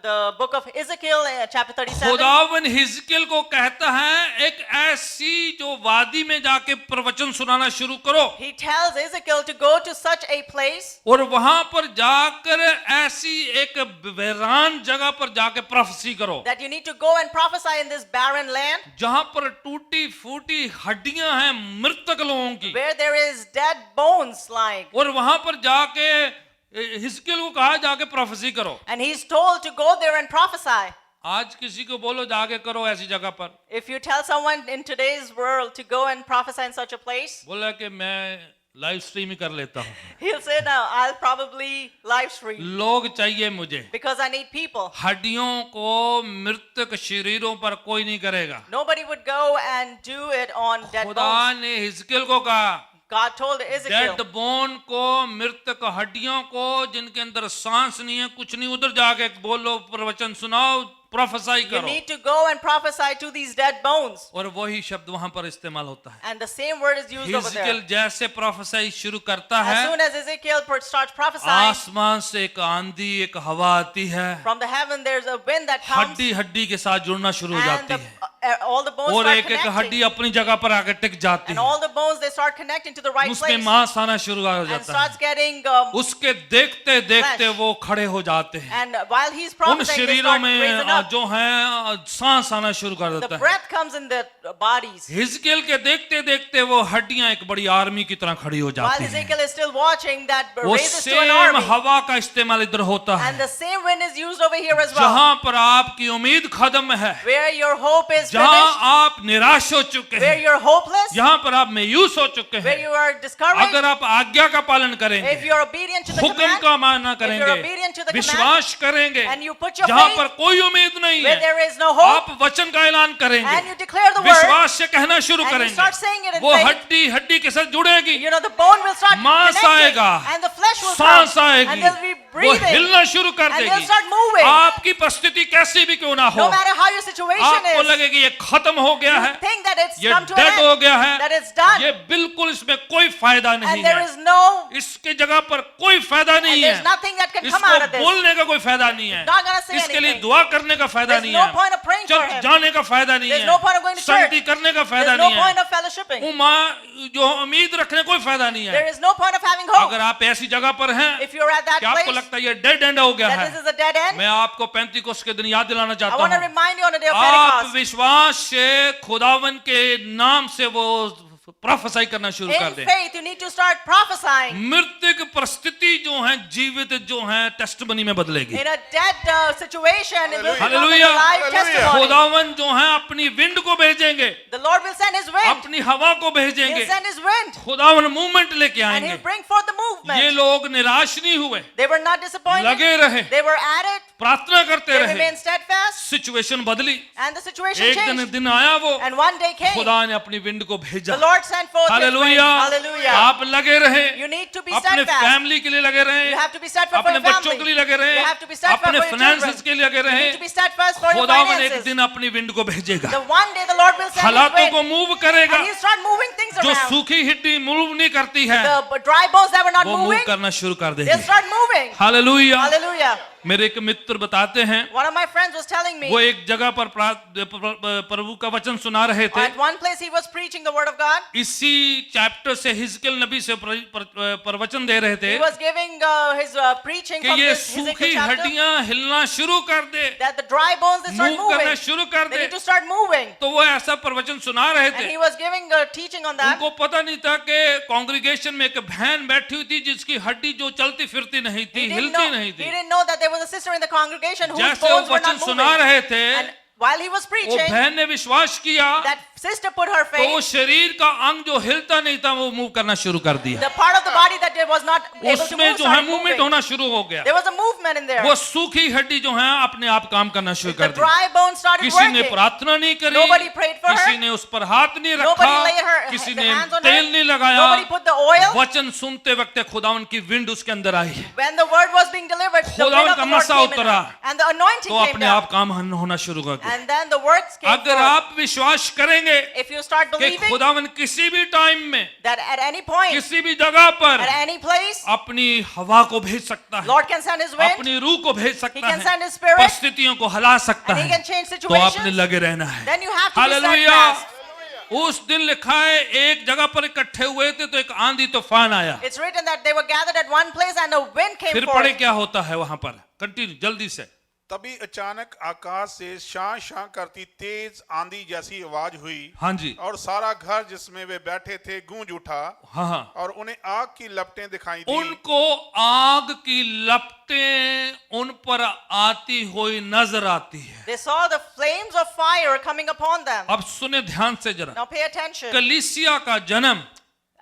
the book of Ezekiel, chapter 37, खुदावन हिजकिल को कहता है एक ऐसी जो वादी में जाके प्रवचन सुनाना शुरू करो He tells Ezekiel to go to such a place और वहां पर जाकर ऐसी एक वीरान जगह पर जाके प्रोफेसी करो that you need to go and prophesy in this barren land जहां पर टूटी फूटी हड्डियां हैं मृतक लोगों की, where there is dead bones lying. और वहां पर जाके हिजकिल को कहा जाके प्रोफेसी करो। And he's told to go there and prophesy. आज किसी को बोलो जाके करो ऐसी जगह पर, If you tell someone in today's world to go and prophesy in such a place, बोला कि मैं लाइव स्ट्रीम ही कर लेता हूँ, he'll say, no, I'll probably live stream लोग चाहिए मुझे। because I need people. हड्डियों को मृतक शरीरों पर कोई नहीं करेगा। Nobody would go and do it on dead खुदा bones. ने हिजकिल को कहा, God told Ezekiel, dead bone को, मृतक हड्डियों को जिनके अंदर सांस नहीं है, कुछ नहीं, उधर जाके बोलो, प्रवचन सुनाओ, प्रोफेसाई you करो। need to go and prophesy to these dead bones. और वही शब्द वहां पर इस्तेमाल होता है। And the same word is used over there. हिजकिल जैसे प्रोफेसाई शुरू करता As है, soon as Ezekiel starts prophesying, आसमान से एक आंधी, एक हवा आती है, from the heaven there's a wind that comes, हड्डी हड्डी के साथ जुड़ना शुरू हो and जाती है all the bones और start एक एक हड्डी connecting. अपनी जगह पर आकर टिक जाती And है, all the bones, they start connecting to the right उसमें place मांस आना शुरू हो and जाता starts है, getting, उसके देखते देखते flesh. वो खड़े हो जाते हैं, and while he's उन prophesying, they शरीरों start raising में up. जो है सांस आना शुरू कर The देता है। breath comes in their bodies. हिजकिल के देखते देखते वो हड्डियां एक बड़ी आर्मी की तरह खड़ी हो While जाती हैं। Ezekiel is still watching, that वो raises to an same army. हवा का इस्तेमाल इधर होता है, And the same wind is used over here as well. जहां पर आपकी उम्मीद खत्म है, Where your hope is जहां finished, आप निराश हो चुके where हैं, you're hopeless, जहां पर आप मायूस हो चुके where हैं, you are discouraged, अगर आप आज्ञा का पालन if करेंगे, you're obedient to the हुक्म command, का मानना if you're करेंगे, obedient to the command, विश्वास करेंगे, and you put your जहां faith पर कोई उम्मीद नहीं where है, there is no hope, आप वचन का ऐलान and करेंगे, you declare the word, विश्वास से कहना शुरू and you करेंगे, start saying it in वो faith, हड्डी हड्डी के साथ जुड़ेगी, you know, the bone will start मांस connecting, आएगा, and the flesh will सांस come, आएगी, and they'll be वो breathing, हिलना शुरू कर and they'll देगी। start moving. आपकी परिस्थिति कैसी भी क्यों ना हो, No matter how your situation आपको is, लगेगी ये खत्म हो गया you है, think that it's ये come to an डेड हो end, गया है, that it's done, ये बिल्कुल इसमें कोई फायदा नहीं and there है, is no, इसके जगह पर कोई फायदा and नहीं there's है, nothing that can come out of इसको this. बोलने का कोई फायदा नहीं है, Not gonna say इसके लिए anything. दुआ करने का फायदा There's नहीं no है, point of praying for church him. जाने का फायदा नहीं There's है, no point of going to church. संगति करने का फायदा There's no नहीं point है, of fellowshipping. जो उम्मीद रखने कोई फायदा नहीं There है। is no point of having hope. अगर आप ऐसी जगह पर हैं If you're at that कि आपको place, लगता है ये डेड एंड हो गया that है, this is a dead end, मैं आपको 35 के दिन याद दिलाना I चाहता want to हूँ, remind you on the day of आप Pentecost, विश्वास से खुदावन के नाम से वो प्रोफेसाई करना शुरू कर In दें। faith, you need to start prophesying. मृत्यु परिस्थिति जो है जीवित जो है टेस्टमनी में बदलेगी। In a dead situation, it will become Hallelujah. a live Hallelujah. testimony. खुदावन जो है अपनी विंड को भेजेंगे, The Lord will send His wind. अपनी हवा को He'll भेजेंगे, send His wind. खुदावन मूवमेंट लेके And आएंगे। He'll bring forth the ये movement. लोग निराश नहीं हुए, They were not disappointed. लगे रहे, They were at it. प्रार्थना करते They रहे। remained steadfast. सिचुएशन बदली, And the situation एक changed. दिन आया वो, And one day came. खुदा ने अपनी विंड को भेजा। The Lord sent forth His wind. Hallelujah. Hallelujah. आप लगे रहे, You need to be अपने steadfast. फैमिली के लिए लगे रहे, You have to be steadfast for अपने your बच्चों के family. लिए लगे रहे, You have to be steadfast अपने for your फाइनेंसेस children. के लिए लगे You रहे। need to be steadfast for your खुदावन एक finances. दिन अपनी विंड को भेजेगा, The one day the Lord will send His हालातों को wind. मूव करेगा। And He'll start moving things जो around. सूखी हड्डी मूव नहीं करती है, The dry bones that were not वो मूव moving, करना शुरू कर they'll देगी। start moving. हालेलुया। Hallelujah. मेरे एक मित्र बताते हैं, One of my friends was telling me, वो एक जगह पर प्रभु का वचन सुना रहे थे। at one place he was preaching the word of God. इसी चैप्टर से हिजकियेल नबी से प्रवचन दे रहे थे He was giving his preaching कि from ये this सूखी Ezekiel chapter, हड्डियां हिलना शुरू कर दे, that the dry bones they start move करना moving. शुरू कर They they. need to start moving. तो वो ऐसा प्रवचन सुना रहे And थे। he was giving a teaching on that. उनको पता नहीं था कि कांग्रीगेशन में एक बहन बैठी हुई थी जिसकी हड्डी जो चलती फिरती नहीं थी, हिलती नहीं He थी। didn't know that there was a sister in the congregation whose जैसे वो bones were वचन not सुना moving. रहे थे, And while he was वो preaching, बहन ने विश्वास किया, that sister put her तो वो faith. शरीर का अंग जो हिलता नहीं था वो मूव करना शुरू कर दिया। The part of the body that was not able to उसमें move जो है started मूवमेंट moving. होना शुरू हो गया। There was a movement in there. वो सूखी हड्डी जो है अपने आप काम करना शुरू The कर दी। dry bones started किसी ने working. प्रार्थना नहीं करी, Nobody prayed for किसी her. ने उस पर हाथ नहीं Nobody रखा, laid her किसी the ने hands on तेल her. नहीं लगाया। Nobody put the oil. वचन सुनते वक्त खुदावन की विंड उसके अंदर आई, When the word was being delivered, the खुदावन wind of का the Lord मसा came in उतरा, her. And the anointing तो came अपने down. आप काम होना शुरू कर दिया। And then the works came अगर forth. आप विश्वास करेंगे If you start कि believing खुदावन किसी भी टाइम में that at any point, किसी भी जगह पर at any place, अपनी हवा को भेज सकता है, Lord can send His wind, अपनी रूह को भेज He सकता can है, send His Spirit, परिस्थितियों को हिला सकता and He है, can change तो आपने situations. लगे रहना है। Then you have to be hallelujah. steadfast. उस दिन लिखा है एक जगह पर इकट्ठे हुए थे तो एक आंधी तूफान आया। It's written that they were gathered at one place and a wind came फिर पढ़े forth. क्या होता है वहां पर, कंटिन्यू जल्दी से। तभी अचानक आकाश से शां शां करती तेज आंधी जैसी आवाज हुई हाँ जी, और सारा घर जिसमें वे बैठे थे गूंज उठा हाँ हाँ। और उन्हें आग की लपटें दिखाई दी। उनको आग की लपटें उन पर आती हुई नजर आती है। They saw the flames of fire coming upon them. अब सुने ध्यान से जरा, Now pay attention. कलीसिया का जन्म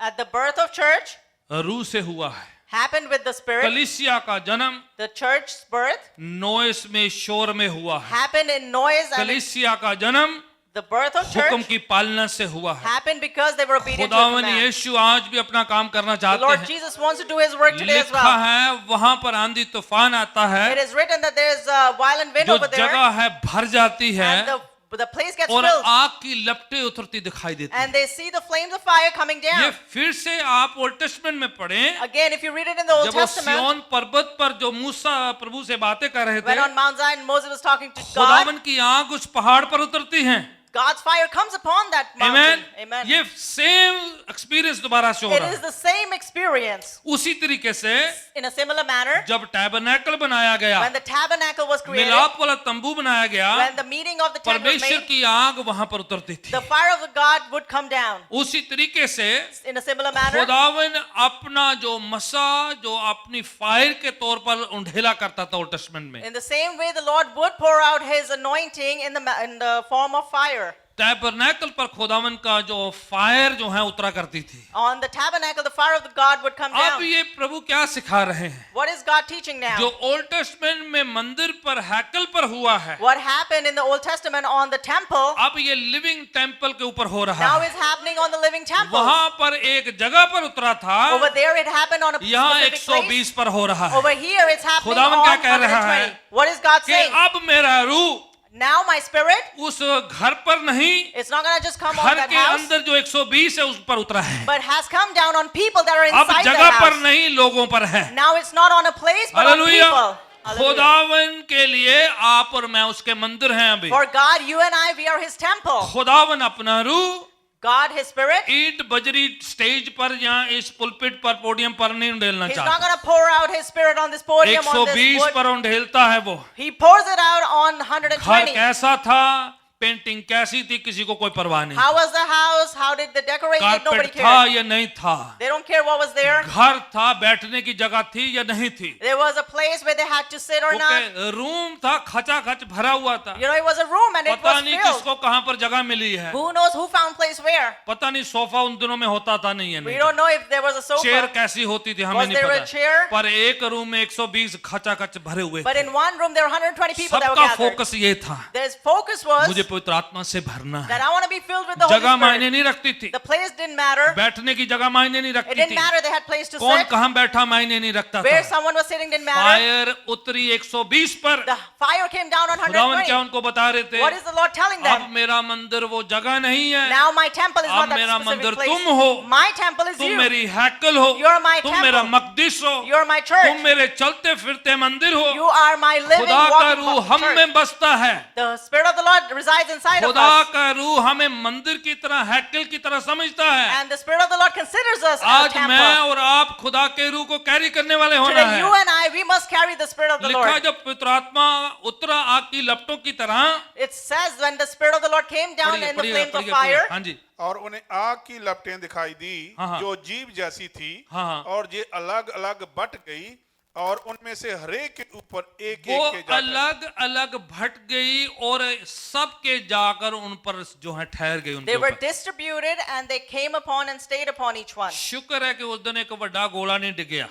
At the birth of church रूह से हुआ है। happened with the Spirit. कलीसिया का जन्म The church's birth नोएस में शोर में हुआ है। happened in noise, and कलीसिया का जन्म the birth of हुक्म church की पालना से हुआ है। happened because they were obedient to a खुदावन command. यीशु आज भी अपना काम करना The चाहते Lord हैं। Jesus wants to do His work today as लिखा well. है वहां पर आंधी तूफान आता है, It is written that there is a violent wind जो over there, जगह है भर जाती है and the place gets और filled, आग की लपटें उतरती दिखाई देती and हैं। they see the flames of fire coming ये down. फिर से आप ओल्ड टेस्टमेंट में पढ़ें, Again, if you read it in the Old जब वो Testament, सिय्योन पर्वत पर जो मूसा प्रभु से बातें कर रहे when थे, on Mount Zion Moses was talking to God, खुदावन की आग उस पहाड़ पर उतरती है। God's fire comes upon that amen. mountain. Amen. ये सेम एक्सपीरियंस दोबारा से हो It रहा is है। the same experience. उसी तरीके से In a similar manner, जब टैबरनेकल बनाया गया, when the tabernacle was created, मिलाप वाला तंबू बनाया गया, when the meeting of the tent was परमेश्वर made, की आग वहां पर उतरती थी। the fire of the God would come down. उसी तरीके से In a similar manner, खुदावन अपना जो मसा जो अपनी फायर के तौर पर उंडेला करता था ओल्ड टेस्टमेंट में, in the same way, the Lord would pour out His anointing in the form of fire. Tabernacle पर खुदावन का जो फायर जो है उतरा करती थी। On the tabernacle, the fire of the God would come अब down. ये प्रभु क्या सिखा रहे हैं? What is God teaching now? जो ओल्ड टेस्टमेंट में मंदिर पर हैकल पर हुआ है, What happened in the Old Testament on the temple, अब ये लिविंग टेम्पल के ऊपर हो रहा now है। is happening on the living temple. वहां पर एक जगह पर उतरा था, Over there, it happened on a यहाँ specific place. 120 पर हो रहा है। Over here, it's happening खुदावन on क्या कह रहा 120. है? What is God कि saying? अब मेरा रूह Now my spirit, उस घर पर नहीं, it's not going to just come on घर that के house, अंदर जो 120 है उस पर उतरा है। but has come down on people that are अब inside जगह that पर house. नहीं, लोगों पर है। Now it's not on a place, but on hallelujah. people. Hallelujah. खुदावन के लिए आप और मैं उसके मंदिर हैं। अभी For God, you and I, we are His temple. खुदावन अपना रूह God, His spirit, ईंट बजरी स्टेज पर या इस पुलपिट पर पोडियम पर नहीं उंडेलना He's not चाहता। going to pour out His spirit on this podium, on this 120 wood. पर उंडेलता है वो। He pours it out on घर 120. कैसा था, पेंटिंग कैसी थी किसी को कोई परवाह नहीं, How was the house? How did they decorate it? Nobody carpet था cared. या नहीं था, They don't care what was there. घर था, बैठने की जगह थी या नहीं थी, There was a place where they had to sit or not. Room था खचाखच भरा हुआ था, You know, it was a room and it पता was नहीं filled. किसको कहां पर जगह मिली है, Who knows who found place where? पता नहीं सोफा उन दिनों में होता था नहीं है, We नहीं don't know if there was a chair sofa. कैसी होती थी हमें Was नहीं there a पता, chair? पर एक रूम में 120 खचाखच भरे हुए But थे। in one room there were 120 people that were सबका gathered. फोकस ये था, Their focus was मुझे पवित्र आत्मा से भरना that है, I want to be filled with the Holy जगह मायने Spirit. नहीं रखती थी, The place didn't matter. बैठने की जगह मायने नहीं It रखती didn't थी, matter. They had place to कौन sit. कहां बैठा मायने नहीं रखता Where था, someone was sitting didn't matter. Fire उतरी 120 पर, The fire came down on खुदावन क्या 120. उनको बता रहे थे, What is the Lord telling अब them? मेरा मंदिर वो जगह नहीं है, Now my temple is अब not that मेरा मंदिर specific तुम place. हो, My temple is तुम you. मेरी हैकल हो, You're my तुम मेरा temple. मकदिस हो, You're my तुम church. मेरे चलते फिरते मंदिर हो, You are my living, खुदा का walking रूह हम church. में बसता है, The Spirit of the Lord resides inside of खुदा us. का रूह हमें मंदिर की तरह हैकल की तरह समझता है। And the Spirit of the Lord considers us as a आज मैं temple. और आप खुदा के रूह को कैरी करने वाले होना Today, you है। and I, we must carry the Spirit of the लिखा Lord. जब पवित्र आत्मा उतरा आग की लपटों की तरह, It says when the Spirit of the Lord came down पढ़िए in the पढ़िए flames of पढ़िए fire, हाँ जी, और उन्हें आग की लपटें दिखाई दी हाँ। जो जीभ जैसी थी, हाँ। और ये अलग अलग बट गई और उनमें से हरेक के ऊपर एक वो एक के जाकर अलग अलग भट गई और सबके जाकर उन पर जो है ठहर गई उनके they were ऊपर। distributed and they came upon and stayed upon each one. शुक्र है कि उस दिन एक बड़ा गोला नहीं डिग गया,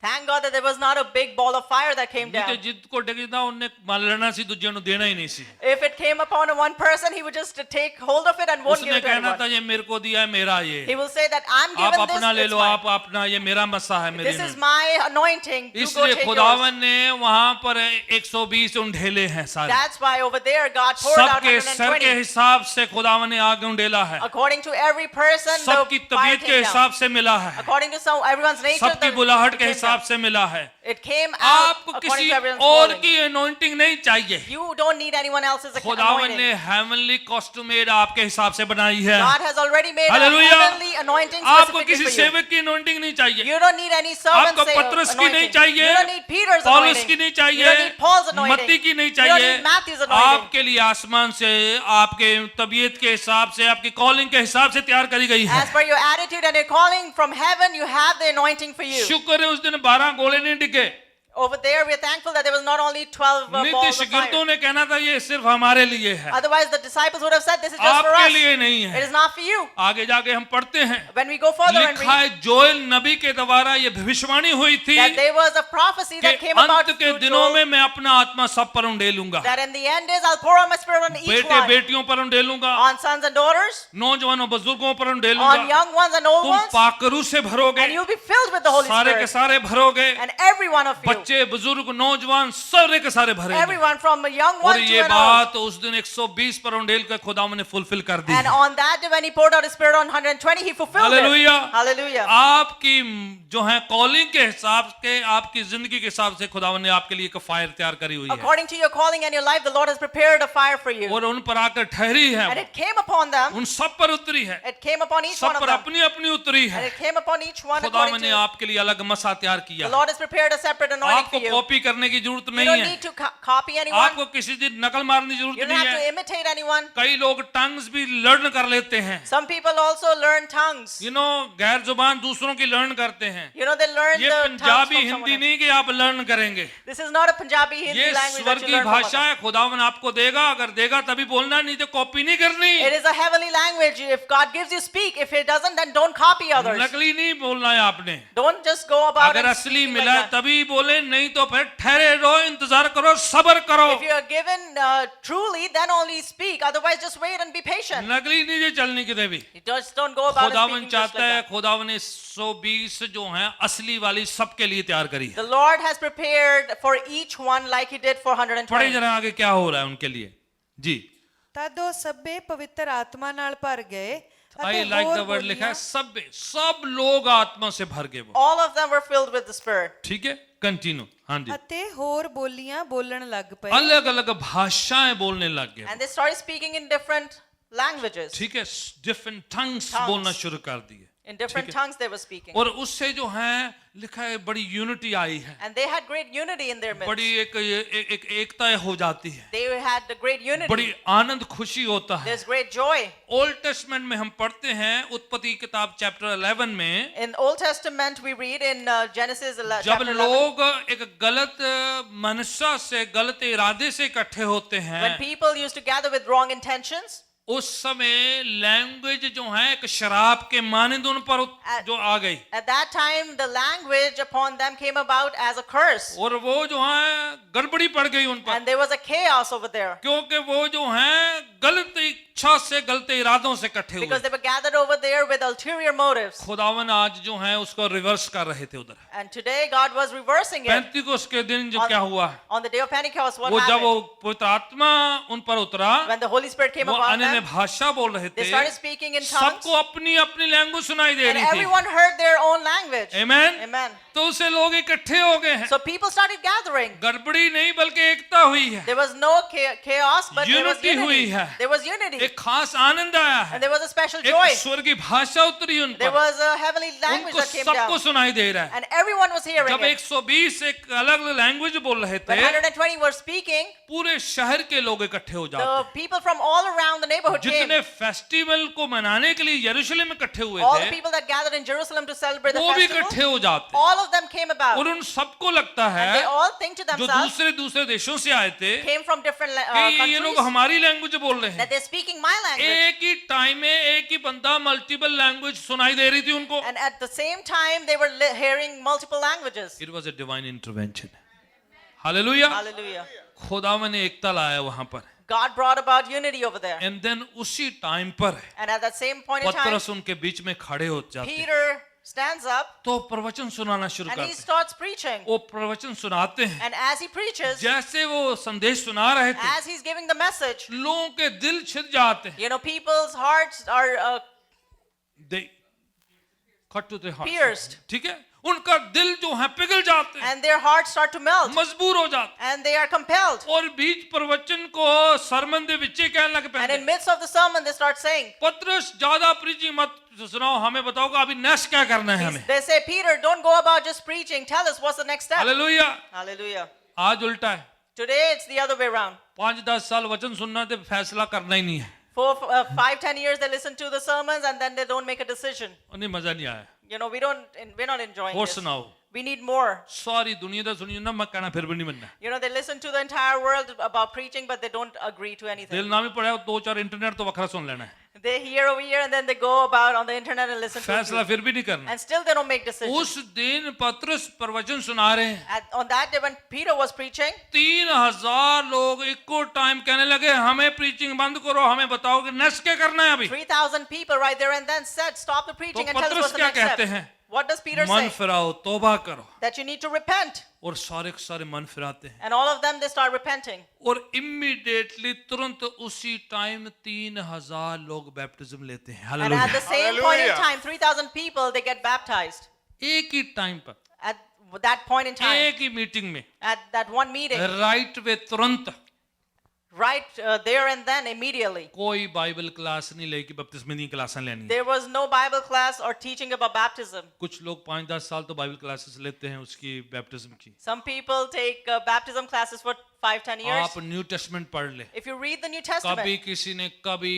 Thank God that there was not a big ball of fire that came नहीं तो down. जिसको डिगदा उन्हें मान लेना सी, दूजे ਨੂੰ देना ही नहीं सी। If it came upon one person, he would just take hold of it and won't give उसने it to कहना था anyone. ये मेरे को दिया है, मेरा He ये, will say that I'm आप given this, अपना ले it's लो, mine. आप अपना, ये मेरा मसा है मेरे This is में। my anointing. You go इसलिए take yours. खुदावन ने वहां पर 120 उंडेले हैं सारे, That's why over there God poured out सबके सर के 120. हिसाब से खुदावन ने आग उंडेला है, According to every person, सबकी the fire तबीयत के came down. हिसाब से मिला है, According to some everyone's nature, सबकी the बुलाहट it के came हिसाब down. से मिला है। It came out आपको according किसी to everyone's और calling. की anointing नहीं चाहिए, You don't need anyone else's खुदावन anointing. ने हेवनली कॉस्ट्यूमेड आपके हिसाब से बनाई है। God has already made a hallelujah. heavenly anointing आपको specifically किसी for you. सेवक की anointing नहीं चाहिए, You don't need any servant's आपको पतरस की नहीं anointing. चाहिए, You don't need Peter's पौलुस anointing. की नहीं You don't चाहिए, need Paul's anointing. मत्ती की नहीं You don't चाहिए, need Matthew's anointing. आपके लिए आसमान से आपके तबीयत के हिसाब से आपकी कॉलिंग के हिसाब से तैयार करी गई है। As per your attitude and your calling from heaven, you have the anointing for you. शुक्र है उस दिन 12 गोले नहीं डिगे, Over there, we are thankful that there was not only 12 नहीं तो balls of शिगिर्दों fire. ने कहना था ये सिर्फ हमारे लिए है, Otherwise, the disciples would have said, "This is just for आपके us. लिए नहीं It है। is not for you." आगे जाके हम पढ़ते हैं, When we go further and लिखा read है जोएल नबी के द्वारा ये भविष्यवाणी हुई थी that there was a prophecy कि that came about अंत के through दिनों Joel, में मैं अपना आत्मा सब पर उंडेलूंगा, that in the end days I'll pour out my spirit on each बेटे one, बेटियों पर उंडेलूंगा, on sons and daughters, नौजवानों बुजुर्गों पर on उंडेलूंगा, young ones and old तुम ones, पाकरू से भरोगे, and you'll be filled with the Holy सारे के Spirit. सारे भरोगे, And every one of you, बच्चे बुजुर्ग नौजवान सारे के सारे भरेंगे। everyone from a young और one to ये an old. बात उस दिन 120 पर उंडेल कर खुदावन ने फुलफिल कर दी। And on that day when he poured out his spirit on 120, he fulfilled it. Hallelujah. Hallelujah. आपकी जो है कॉलिंग के हिसाब के, आपकी जिंदगी के हिसाब से खुदावन ने आपके लिए एक फायर तैयार करी हुई है, According to your calling and your life, the Lord has prepared a fire for you. और उन पर आकर ठहरी And है, it came upon them. उन सब पर उतरी है, It came upon each one सब of पर them. अपनी अपनी उतरी And है। it came upon each one खुदावन according ने to. आपके लिए अलग मसा तैयार किया The Lord has prepared a separate anointing आपको for you. कॉपी करने की जरूरत You नहीं don't है, need to copy anyone. आपको किसी दिन नकल मारने की You जरूरत don't नहीं have है। to imitate anyone. कई लोग टंग्स भी लर्न कर लेते हैं, Some people also learn tongues. गैर जुबान दूसरों की लर्न करते हैं। You know, they learn ये the tongues Punjabi from someone Hindi else. नहीं कि आप लर्न करेंगे, This is not a Punjabi ये Hindi language that you स्वर्गीय learn from भाषा others. है। खुदावन आपको देगा, अगर देगा तभी बोलना, नहीं तो कॉपी नहीं करनी, It is a heavenly language. If God gives you, speak. If He doesn't, then don't copy others. नकली नहीं बोलना है आपने। Don't just go about अगर it असली speaking मिला like that. तभी बोले, नहीं तो फिर ठहरे रहो, इंतजार करो, सब्र करो। If you are given truly, then only speak. Otherwise, just wait and be patient. नकली नहीं ये चलने की देवी। You just don't go about it खुदावन speaking just चाहता like है, that. खुदावन ने 120 जो है असली वाली सबके लिए तैयार करी है। The Lord has prepared for each one like He did for पढ़े 120. जरा आगे क्या हो रहा है उनके लिए जी। ਤਦ ਉਹ ਸਭੇ ਪਵਿੱਤਰ ਆਤਮਾ ਨਾਲ ਭਰ ਗਏ आई ਅਤੇ लाइक द ਹੋਰ वर्ड लिखा है ਬੋਲੀਆਂ सब लोग आत्मा से भर गए वो। All of them were filled with the Spirit. ठीक है, कंटिन्यू। हाँ जी, ਅਤੇ ਹੋਰ ਬੋਲੀਆਂ ਬੋਲਣ ਲੱਗ ਪਏ अलग अलग भाषाएं बोलने लग गए, And they started speaking in different languages. ठीक है, डिफरेंट टंग्स Tongues. बोलना शुरू कर दिए। In different ठीक है। tongues they were speaking. और उससे जो है लिखा है बड़ी यूनिटी आई है, And they had great unity in their midst. बड़ी एक एकता हो जाती है, They had the great unity. बड़ी आनंद खुशी होता है। There's great joy. Old testament में हम पढ़ते हैं उत्पत्ति किताब चैप्टर 11 में, In Old Testament, we read in Genesis जब chapter 11, लोग एक गलत मनसा से गलत इरादे से इकट्ठे होते when हैं, people used to gather with wrong intentions, उस समय लैंग्वेज जो है एक शराब के मानंद उन पर जो आ गई, at that time the language upon them came about as a curse. और वो जो है गड़बड़ी पड़ गई उन पर, And there was a chaos over there. क्योंकि वो जो है गलत इच्छा से गलत इरादों से इकट्ठे हुए। Because they were gathered over there with ulterior motives. खुदावन आज जो है उसको रिवर्स कर रहे थे उधर। And today God was reversing it. पेंतिकुस्त के दिन जो क्या हुआ, On the day of Pentecost, what वो जब वो happened? पवित्र आत्मा उन पर उतरा, When the Holy Spirit came वो upon अन्य them, भाषा बोल रहे they थे, started speaking in tongues, सबको अपनी अपनी लैंग्वेज सुनाई दे and रही थी। everyone heard their own language. Amen. Amen. तो उसे लोग इकट्ठे हो गए हैं, So people started gathering. गड़बड़ी नहीं बल्कि एकता हुई है, There was no chaos, but there was Unity हुई unity. है। There was unity. एक खास आनंद आया है, And there was a special एक joy. स्वर्गीय भाषा उतरी उन There पर, was a heavenly language उनको that came सबको down. सुनाई दे रहा है। And everyone was hearing जब it. 120 एक अलग लैंग्वेज बोल रहे When थे, 120 were speaking, पूरे शहर के लोग इकट्ठे हो the जाते, people from all around the neighborhood came. जितने फेस्टिवल को मनाने के लिए यरूशलेम में इकट्ठे हुए All the थे, people that gathered in Jerusalem to celebrate the वो भी इकट्ठे festival, हो जाते, all of them came about. और उन सबको लगता And है they all think to जो themselves, दूसरे देशों से आए थे came from different कि ये लोग countries, हमारी लैंग्वेज बोल रहे हैं। that they're speaking my language. एक ही टाइम में एक ही बंदा मल्टीपल लैंग्वेज सुनाई दे रही थी उनको। And at the same time, they were hearing multiple languages. It was a divine intervention. Hallelujah. Hallelujah. खुदावन ने एकता लाया वहां पर, God brought about unity over there. And then उसी टाइम पर And at that same point in time, पतरस उनके बीच में खड़े हो जाते, Peter stands up तो प्रवचन सुनाना शुरू and he करते, starts preaching. वो प्रवचन सुनाते हैं, And as he preaches, जैसे वो संदेश सुना रहे थे, as he's giving the message, लोगों के दिल छिद जाते हैं, you know, people's hearts are they cut to their hearts, pierced. ठीक है, उनका दिल जो है पिघल जाते हैं, And their hearts start to melt. मजबूर हो जाते And they are compelled. हैं, और बीच प्रवचन को सरमन दे विचे कहने लगे And in पैंदे, midst of the sermon, they start saying, पतरस ज्यादा प्रीचिंग मत सुनाओ, हमें बताओ कि अभी नेक्स्ट क्या करना है हमें। they say, Peter, don't go about just preaching. Tell us what's the next step. Hallelujah. Hallelujah. आज उल्टा है, Today, it's the other way around. 5-10 साल वचन सुनना थे, फैसला करना ही नहीं है, For 5-10 years, they listen to the sermons and then they don't make a decision. और नहीं मजा नहीं आया। You know, we're not enjoying और this. सुनाओ, We need more. सारी दुनिया दा सुनियो ना, मैं कहना फिर भी नहीं बनना। You know, they listen to the entire world about preaching, but they don't agree to दिल anything. ना भी पड़ा 2-4 इंटरनेट तो वखरा सुन लेना है, They hear over here and then they go about on the internet and listen to फैसला it. फिर भी नहीं करना। And still they don't make decisions. उस दिन पतरस प्रवचन सुना रहे हैं, On that day when Peter was preaching, 3000 लोग इको टाइम कहने लगे, हमें प्रीचिंग बंद करो, हमें बताओ कि नेक्स्ट क्या करना है अभी। 3,000 people right there and then said, stop the preaching and tell us पतरस what's the क्या next step. कहते हैं? What does Peter मन say? फिराओ, तौबा करो, That you need to repent. और सारे के सारे मन फिराते हैं, And all of them, they start repenting. और इमीडिएटली तुरंत उसी टाइम 3000 लोग बैप्टिज्म लेते हैं। And at the hallelujah. same point in Hallelujah. time, 3,000 people, they get baptized. एक ही टाइम पर, At that point in time, एक ही मीटिंग में, at that one meeting, right way तुरंत। right there and then, immediately. कोई Bible class नहीं लेगी, बपतिस्मे की क्लासें लेनी है। There was no Bible class or teaching about baptism. कुछ लोग 5-10 साल तो बाइबल क्लासेस लेते हैं उसकी बैप्टिज्म की। Some people take baptism classes for 5-10 years. आप न्यू टेस्टमेंट पढ़ ले, If you read the New कभी Testament, किसी ने कभी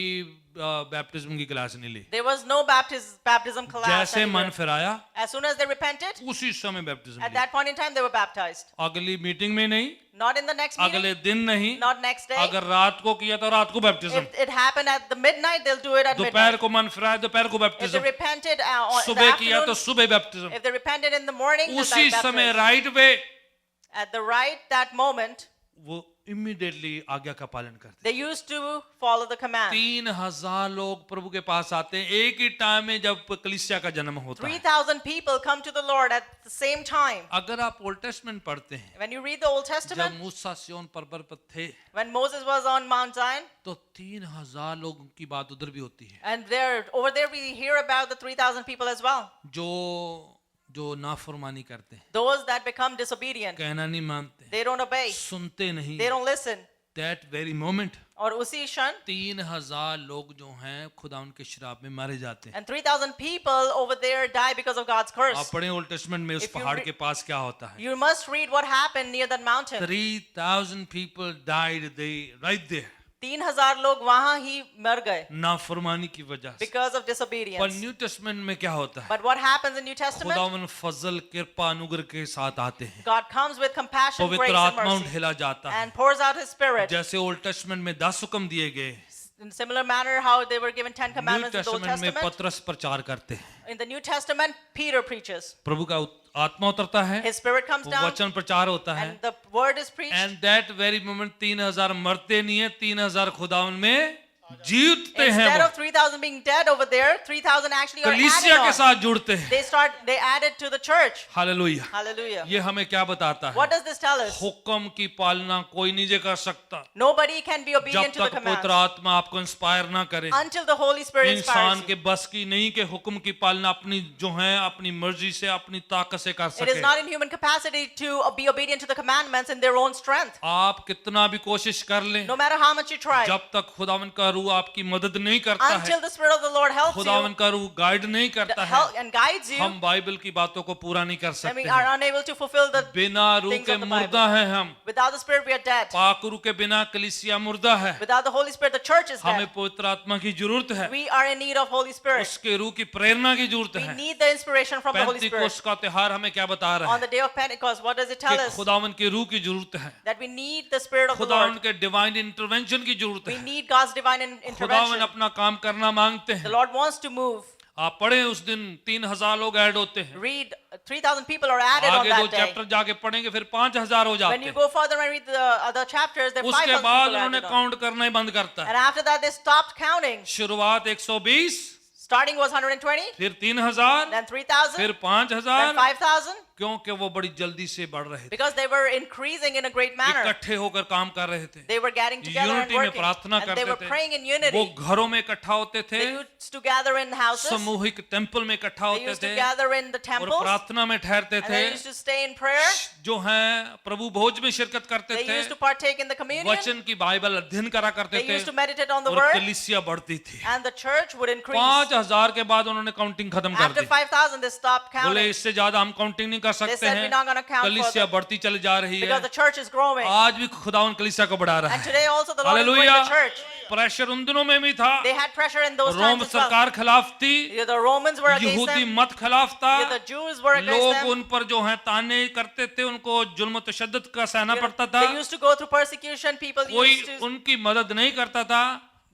बैप्टिज्म की क्लास नहीं ली, there was no baptism class. जैसे मन anywhere. Firayalal As soon as they repented, उसी समय बैप्टिज्म at ली। that point in time, they were baptized. अगली मीटिंग में नहीं, Not in the next meeting, अगले दिन नहीं, not next day. अगर रात को किया तो रात को baptism, If it happened at the midnight, they'll do it at दोपहर midnight. को मन फिराया दोपहर को If they baptism, repented in the सुबह किया तो afternoon, सुबह baptism, if they repented in the morning, they'll उसी be समय baptized. Right way At the right, that moment, वो इमीडिएटली आज्ञा का पालन करते। they used to follow the command. 3000 लोग प्रभु के पास आते हैं एक ही टाइम में जब कलीसिया का जन्म होता है। 3,000 people come to the Lord at the same time. अगर आप ओल्ड टेस्टमेंट पढ़ते हैं, When you read the Old जब Testament, मूसा सिय्योन पर्वत पर थे, when Moses was on Mount Zion, तो 3000 लोगों की बात उधर भी होती है, and over there we hear about the 3,000 people as well. जो नाफरमानी करते हैं, Those that become disobedient, कहना नहीं मानते, they don't obey, सुनते नहीं, they don't listen. That very moment और उसी क्षण 3,000 लोग जो हैं खुदा उनके श्राप में मारे जाते हैं। and 3,000 people over there die because of God's curse. आप पढ़ें ओल्ड टेस्टमेंट में उस If you पहाड़ re- के पास क्या होता है। You must read what happened near that mountain. 3,000 people died right there 3,000 लोग वहां ही मर गए नाफरमानी की वजह से। because of पर disobedience. न्यू टेस्टमेंट में क्या होता है? But what happens in New Testament? खुदावन फजल कृपा अनुग्रह के साथ आते हैं, God comes with compassion, grace, पवित्र and आत्मा mercy उठेला जाता है। and pours out His Spirit. जैसे ओल्ड टेस्टमेंट में 10 हुक्म दिए गए, In similar manner, how they were given 10 new commandments in the Old testament में Testament. पतरस प्रचार करते हैं। In the New Testament, Peter preaches. प्रभु का आत्मा उतरता है, His Spirit comes down, वचन प्रचार होता है, and the word is preached. And that very moment 3,000 मरते नहीं है, 3,000 खुदावन में जीतते हैं। Instead वो of 3,000 being dead over there, 3,000 actually are कलीसिया के added on. साथ जुड़ते हैं। They added to the church. Hallelujah. Hallelujah. ये हमें क्या बताता है? What does this tell us? हुक्म की पालना कोई नहीं कर सकता Nobody can be जब obedient to the तक commands पवित्र आत्मा आपको इंस्पायर ना करे। until the Holy Spirit inspires इंसान you. के बस की नहीं के हुक्म की पालना अपनी जो है अपनी मर्जी से अपनी ताकत से कर It is सके। not in human capacity to be obedient to the commandments in their own strength. आप कितना भी कोशिश कर लें, No matter how much you try, जब तक खुदावन का रूह आपकी मदद नहीं करता until है, the Spirit of the Lord helps खुदावन you का रूह गाइड नहीं करता है, and guides you, हम बाइबल की बातों को पूरा नहीं कर then सकते we are हैं। unable to fulfill the बिना रूह things के of the Bible. मुर्दा हैं हम, Without the Spirit, we are dead. पाक रूह के बिना कलीसिया मुर्दा है। Without the Holy Spirit, the church is हमें dead. पवित्र आत्मा की जरूरत है, We are in need of Holy Spirit. उसके रूह की प्रेरणा की जरूरत We है। need the inspiration from the Holy Spirit. पेंतिकोस्त का त्योहार हमें क्या बता रहा On है? the day of Pentecost, what does it tell कि us? खुदावन के रूह की जरूरत है, That we need the Spirit of the खुदावन Lord. के डिवाइन इंटरवेंशन की जरूरत We है। need God's divine खुदावन intervention. अपना काम करना मांगते The हैं। Lord wants to move. आप पढ़ें उस दिन 3,000 लोग ऐड होते हैं। Read, 3,000 people are added on आगे दो that day. चैप्टर जाके पढ़ेंगे फिर 5,000 हो जाते When you हैं। go further and read the other chapters, there are उसके 5,000 बाद people उन्होंने added on. काउंट करना ही बंद करता And है। after that, they stopped counting. शुरुआत 120, Starting was 120, फिर 3,000, then 3,000, फिर then 5,000, 5,000, क्योंकि वो बड़ी जल्दी से बढ़ रहे थे, because they were increasing in a great manner. इकट्ठे होकर काम कर रहे थे, They were getting together and unity में working, प्रार्थना and they करते were थे, praying in वो unity. घरों में इकट्ठा होते थे, They used to gather in houses. सामूहिक टेंपल में इकट्ठा They होते used to थे gather in the और temples, प्रार्थना में ठहरते and थे। they used to stay in prayer. जो हैं प्रभु भोज में शिरकत करते They थे, used to partake in the communion. वचन की बाइबल अध्ययन करा करते They थे used to meditate on the और word, कलीसिया बढ़ती थी। and the church would increase. 5,000 के बाद उन्होंने काउंटिंग खत्म कर After दी। 5,000, they stopped बोले counting इससे ज्यादा हम काउंटिंग नहीं कर सकते said, हैं, "We're not gonna count कलीसिया further." बढ़ती चली जा रही है। because the church is growing. आज भी खुदावन कलीसिया को बढ़ा रहा And है। today also the Lord is growing hallelujah. the church. Pressure उन दिनों में भी था, They had pressure in those Rome times as well. सरकार खिलाफ थी, The Romans were against यहूदी them. मत खिलाफ था, The Jews were against लोग them. उन पर जो है ताने करते थे, उनको जुल्म तशद्दुद का सहना पड़ता था, They used to go through persecution. People कोई used to. उनकी मदद नहीं करता था,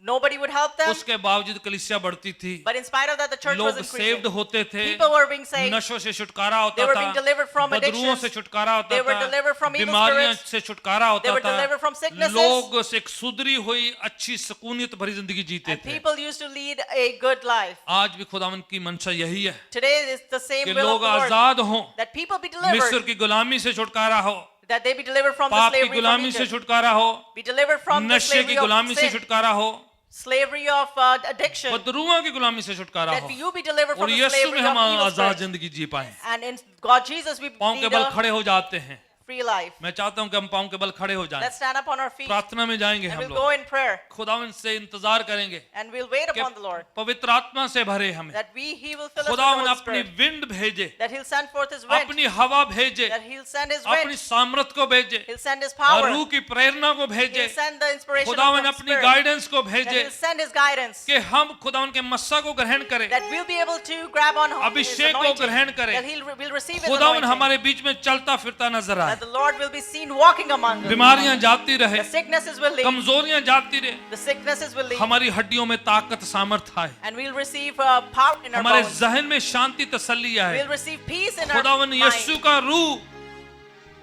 Nobody would help them. उसके बावजूद कलीसिया बढ़ती थी, But in spite of that, the church was लोग increasing. सेव्ड होते थे, People were being saved. नशों से छुटकारा They होता were था, being delivered from बदरुओं addictions. से छुटकारा होता They were था, delivered from evil बीमारियों spirits. से छुटकारा They होता were था, delivered from sicknesses. लोग एक सुधरी हुई अच्छी सुकूनियत भरी जिंदगी जीते And थे। people used to lead a good life. आज भी खुदावन की मंशा यही है Today is the same कि will of लोग the Lord. आजाद हों, That people be मिस्र delivered. की गुलामी से छुटकारा हो, That they be delivered from the पाप की slavery from गुलामी से Egypt. छुटकारा हो, Be delivered from the नशे की slavery of गुलामी से sin. छुटकारा हो, Slavery of addiction. बदरुओं की गुलामी से छुटकारा That हो, you be delivered और from the यीशु slavery में हम of evil आजाद spirits. जिंदगी जी पाए। And in God Jesus we पाँव के lead बल a खड़े हो जाते हैं। free life. मैं चाहता हूं कि हम पाँव के बल खड़े हो जाएं, Let's stand up on our feet प्रार्थना में जाएंगे and हम we'll लोग, go in prayer खुदावन से इंतजार करेंगे and we'll wait कि upon the Lord. पवित्र आत्मा से भरे हमें, That He will fill us with the खुदावन Holy अपनी Spirit. विंड भेजे, That He'll send forth His wind. अपनी हवा भेजे, That He'll send His अपनी wind. सामर्थ को भेजे, He'll send His और power. रूह की प्रेरणा को भेजे, He'll send the inspiration खुदावन of the अपनी Spirit. गाइडेंस को That भेजे He'll send His guidance. कि हम खुदावन के मस्सा को ग्रहण करें, That we'll be able to grab on His अभिषेक को anointing. ग्रहण करें, That we'll receive His खुदावन anointing. हमारे बीच में चलता फिरता नजर आए, That the Lord will be seen walking among us. बीमारियां जाती रहे, The sicknesses will leave. कमजोरियां जाती रहे, The sicknesses will leave. हमारी हड्डियों में ताकत सामर्थ आए, And we'll receive power in our हमारे bones. जहन में शांति तसल्ली आए, We'll receive peace in our खुदावन mind. यीशु का रूह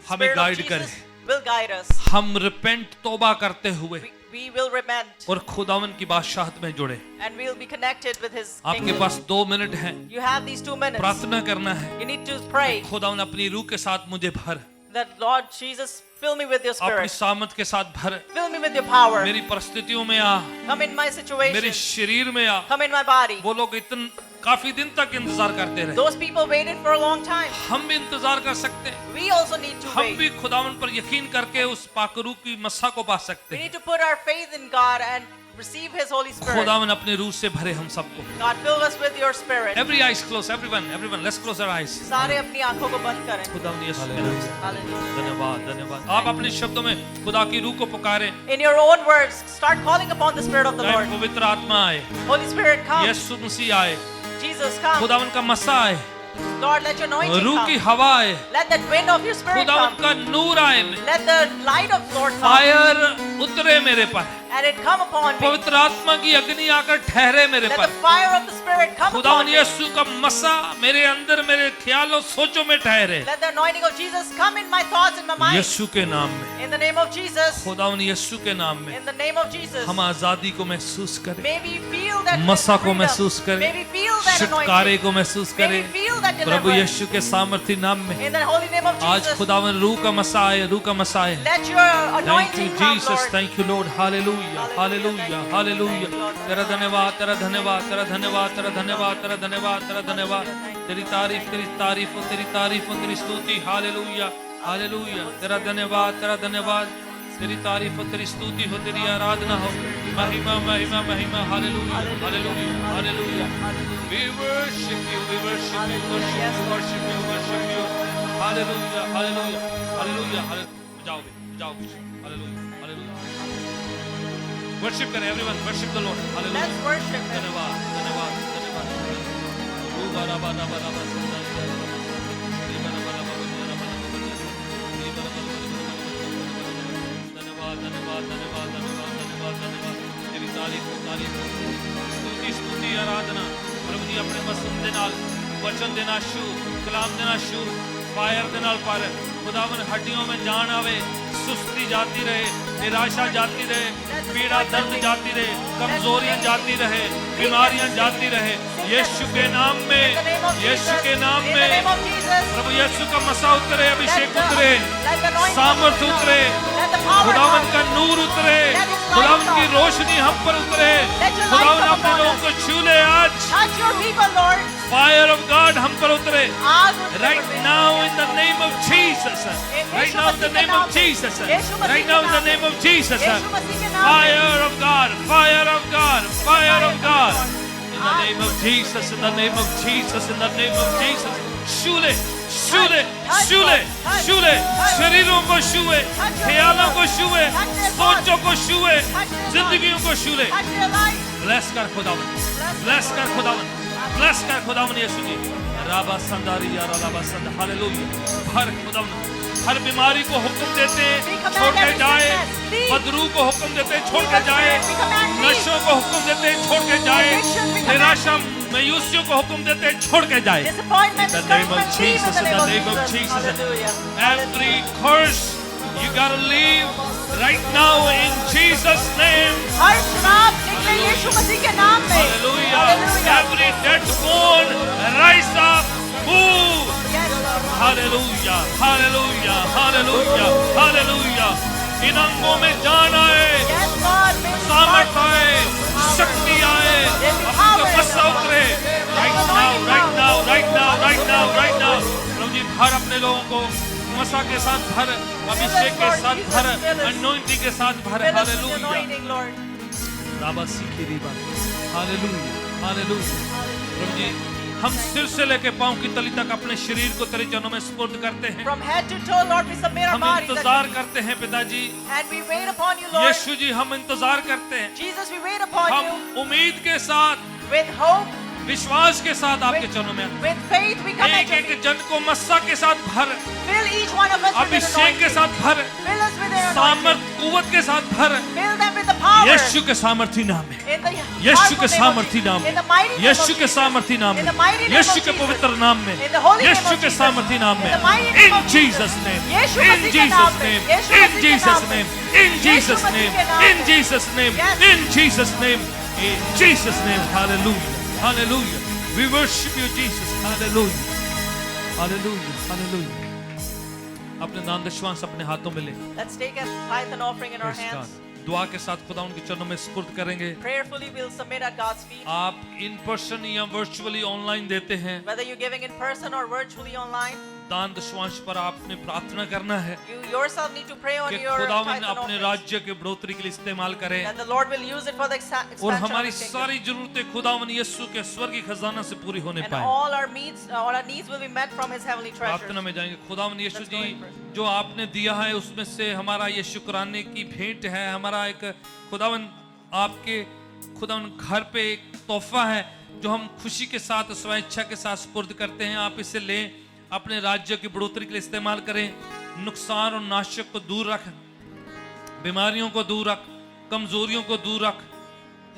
हमें Spirit of गाइड करे, Jesus will guide us. हम रिपेंट तौबा करते हुए We will repent और खुदावन की बादशाहत में जुड़े। and we'll be connected with His आपके kingdom. पास 2 मिनट हैं, You have these 2 minutes. प्रार्थना करना है, You need to pray खुदावन अपनी रूह के साथ मुझे भर, that Lord Jesus, fill me with your अपनी Spirit. सामर्थ के साथ भर, Fill me with your power. मेरी परिस्थितियों में आ, Come in my मेरे situation. शरीर में आ। Come in my body. वो लोग इतने काफी दिन तक इंतजार करते रहे। Those people waited for a long time. हम भी इंतजार कर सकते हैं। We also need to हम wait. भी खुदावन पर यकीन करके उस पाकरू की मस्सा को पा सकते We हैं। need to put our faith in God and receive His Holy Spirit. खुदावन अपने रूह से भरे हम सबको। God, fill us with your Spirit. Every eyes closed, everyone, let's close our eyes. सारे अपनी आंखों को बंद करें. खुदावन यीशु के नाम से Hallelujah. धन्यवाद, धन्यवाद। आप अपने शब्दों में खुदा की रूह को पुकारें। In your own words, start calling upon the Spirit of the चाहे Lord. पवित्र आत्मा आए, Holy Spirit, come. यीशु मसीह आए, Jesus, come. खुदावन का मस्सा आए, Lord, let your anointing रूह की come. हवा आए, Let that wind of your Spirit खुदावन come. का नूर आए, Let the light of Lord come. Fire उतरे मेरे पर, And it come upon me. पवित्र आत्मा की अग्नि आकर ठहरे मेरे Let पर। the fire of the Spirit come खुदावन upon me. यीशु का मसा मेरे अंदर मेरे ख्यालों सोचों में ठहरे, Let the anointing of Jesus come in my thoughts and my mind. यीशु के नाम में, In the name of Jesus. खुदावन यीशु के नाम में In the name of Jesus. हम आजादी को महसूस करें, May we feel that मसा को freedom. महसूस करें, May we feel that छुटकारे anointing. को महसूस May we करें feel that प्रभु deliverance. यीशु के सामर्थी नाम में। In the holy name of आज Jesus. खुदावन रूह का मसा आए, रूह का मसा आए। Let your thank you anointing come, Jesus, Lord. Thank you Lord, hallelujah, hallelujah, hallelujah. तेरा धन्यवाद, तेरा धन्यवाद, तेरा धन्यवाद, तेरा धन्यवाद, तेरा धन्यवाद, तेरा धन्यवाद। तेरी तारीफ, तेरी तारीफ, तेरी तारीफ, तेरी स्तुति, हालेलुया, हालेलुया। तेरा धन्यवाद, तेरा धन्यवाद, तेरी तारीफ, तेरी स्तुति हो, तेरी आराधना हो, महिमा, महिमा, महिमा, hallelujah, hallelujah, hallelujah. We worship you, we worship you, worship you, worship you, worship you. Hallelujah, hallelujah, hallelujah, hallelujah. जाओ, जाओ, hallelujah, hallelujah. Worship करें, everyone, worship the Lord. Hallelujah. Let's worship Him. धन्यवाद, धन्यवाद, धन्यवाद। रूबारा बारा बारा बारा संदा रीबारा बारा बारा बारा धन्यवाद, धन्यवाद, धन्यवाद, धन्यवाद, धन्यवाद, धन्यवाद। तेरी तारीफ, तारीफ, स्तुति, स्तुति, आराधना। प्रभु जी अपने वचन दे नाल, वचन दे नाल शू, कलाम दे नाल शू, फायर दे नाल पर खुदावन हड्डियों में जान आवे, सुस्ती जाती रहे, निराशा जाती रहे, पीड़ा दर्द जाती रहे, कमजोरियां जाती रहे, बीमारियां जाती रहे। यीशु के नाम में, In the name of Yeshu Jesus. के नाम In the name में of Jesus. प्रभु यीशु का मसा उतरे, अभिषेक Let the- उतरे, let the anointing सामर्थ come. उतरे, Let the power खुदावन come. का नूर उतरे, Let His light खुदावन की come. रोशनी हम पर उतरे, Let your light खुदावन come अपने upon लोगों us. को छू ले आज। Touch your people, Lord. Fire of God हम पर उतरे आग उतरे right Prabhu. now in the name of Jesus, right now in the name of Jesus, right now in the name of Jesus, यीशु मसीह के नाम में। fire of God, fire of God, fire of God, in the name of Jesus, in the name of Jesus, in the name of Jesus, शूले, शूले, शूले, शूले, शरीरों को छुए, ख्यालों को छुए, सोचों को छुए, जिंदगियों को छूले। Touch their life. ब्लेस कर खुदावन, ब्लेस कर खुदावन, ब्लेस कर खुदावन यीशु जी। राबा संदारी या राबा संदा, हालेलुया। हर खुदावन हर बीमारी को हुक्म देते छोड़ के जाए, बदरू को हुक्म देते छोड़ के जाए, नशों को हुक्म देते छोड़ के जाए, निराशा मायूसियों को हुक्म देते छोड़ के जाए। Disappointment, In the name of discouragement, leave in Jesus, the in name the name of of Jesus. Jesus. Hallelujah. Every curse you gotta leave right now in Jesus' name. हर श्राप निकले यीशु मसीह के नाम में। Hallelujah. Hallelujah. Every dead bone rise up, move. Yes, Lord. Hallelujah, hallelujah, hallelujah, hallelujah. इन अंगों में जान आए, Yes, Lord. May we सामर्थ walk आए, शक्ति आए, अपना मस्सा उतरे। Right now, right now, right now, right now, right now. प्रभु जी भर अपने लोगों को मसा के साथ भर, अभिषेक के साथ भर, anointing के साथ भर। Fill us with the Hallelujah. anointing, Lord. राबा सीखी रीबा, हालेलुया, हालेलुया। प्रभु जी हम सिर से लेके पांव की तली तक अपने शरीर को तेरे चरणों में सुपुर्द करते हैं। From head to toe, Lord, we submit our हम bodies इंतजार करते हैं पिताजी, and we wait upon you, Lord. यीशु जी हम इंतजार करते हैं। Jesus, we wait upon you हम उम्मीद के साथ, with hope, विश्वास के साथ आपके चरणों में आते with faith. We come हैं। at एक your एक feet. जन को मस्सा के साथ भर, Fill each one of us with an अभिषेक के anointing. साथ भर, Fill us with their सामर्थ anointing. कुवत के साथ भर, Fill them with the power. यीशु के सामर्थी नाम में, In the यीशु powerful के name of सामर्थी Jesus. नाम में, In the mighty name of यीशु के Jesus. सामर्थी नाम In में, the mighty name Yeshu of के Jesus. पवित्र नाम में, In the holy name Yeshu of के Jesus. सामर्थी नाम In में, the mighty name in of Jesus Jesus. name, Yeshu in मसीह के Jesus नाम में, name, यीशु in मसीह के Jesus नाम में, name, in Jesus Yeshu name, मसीह के नाम in में। Jesus name, Yes. in Jesus name, in Jesus name. Hallelujah, hallelujah. We worship you, Jesus. Hallelujah, hallelujah, hallelujah. अपने दान दशवांश अपने हाथों में ले। Let's take a tithe and offering in our Praise hands. God. दुआ के साथ खुदा उनके चरणों में सुपुर्द करेंगे। Prayerfully we'll submit at God's feet. आप इन पर्सन या वर्चुअली ऑनलाइन देते हैं, Whether you're giving in person or virtually online, दान दशवांश पर आपने प्रार्थना करना है you yourself need to pray on कि your खुदावन tithes and अपने offerings. राज्य के बढ़ोतरी के लिए इस्तेमाल करे And the Lord will use it for the और expansion of हमारी His kingdom. सारी जरूरतें खुदावन यीशु के स्वर्गीय खजाना से पूरी होने And पाए। all our needs will be met from His heavenly treasures. प्रार्थना में जाएंगे। खुदावन यीशु Let's ji go in prayer. जो आपने दिया है उसमें से हमारा ये शुक्राने की भेंट है, हमारा एक खुदावन आपके खुदावन घर पे एक तोहफा है जो हम खुशी के साथ स्वेच्छा के साथ सुपुर्द करते हैं। आप इसे लें, अपने राज्य की बढ़ोतरी के लिए इस्तेमाल करें। नुकसान और नाशक को दूर रख, बीमारियों को दूर रख, कमजोरियों को दूर रख,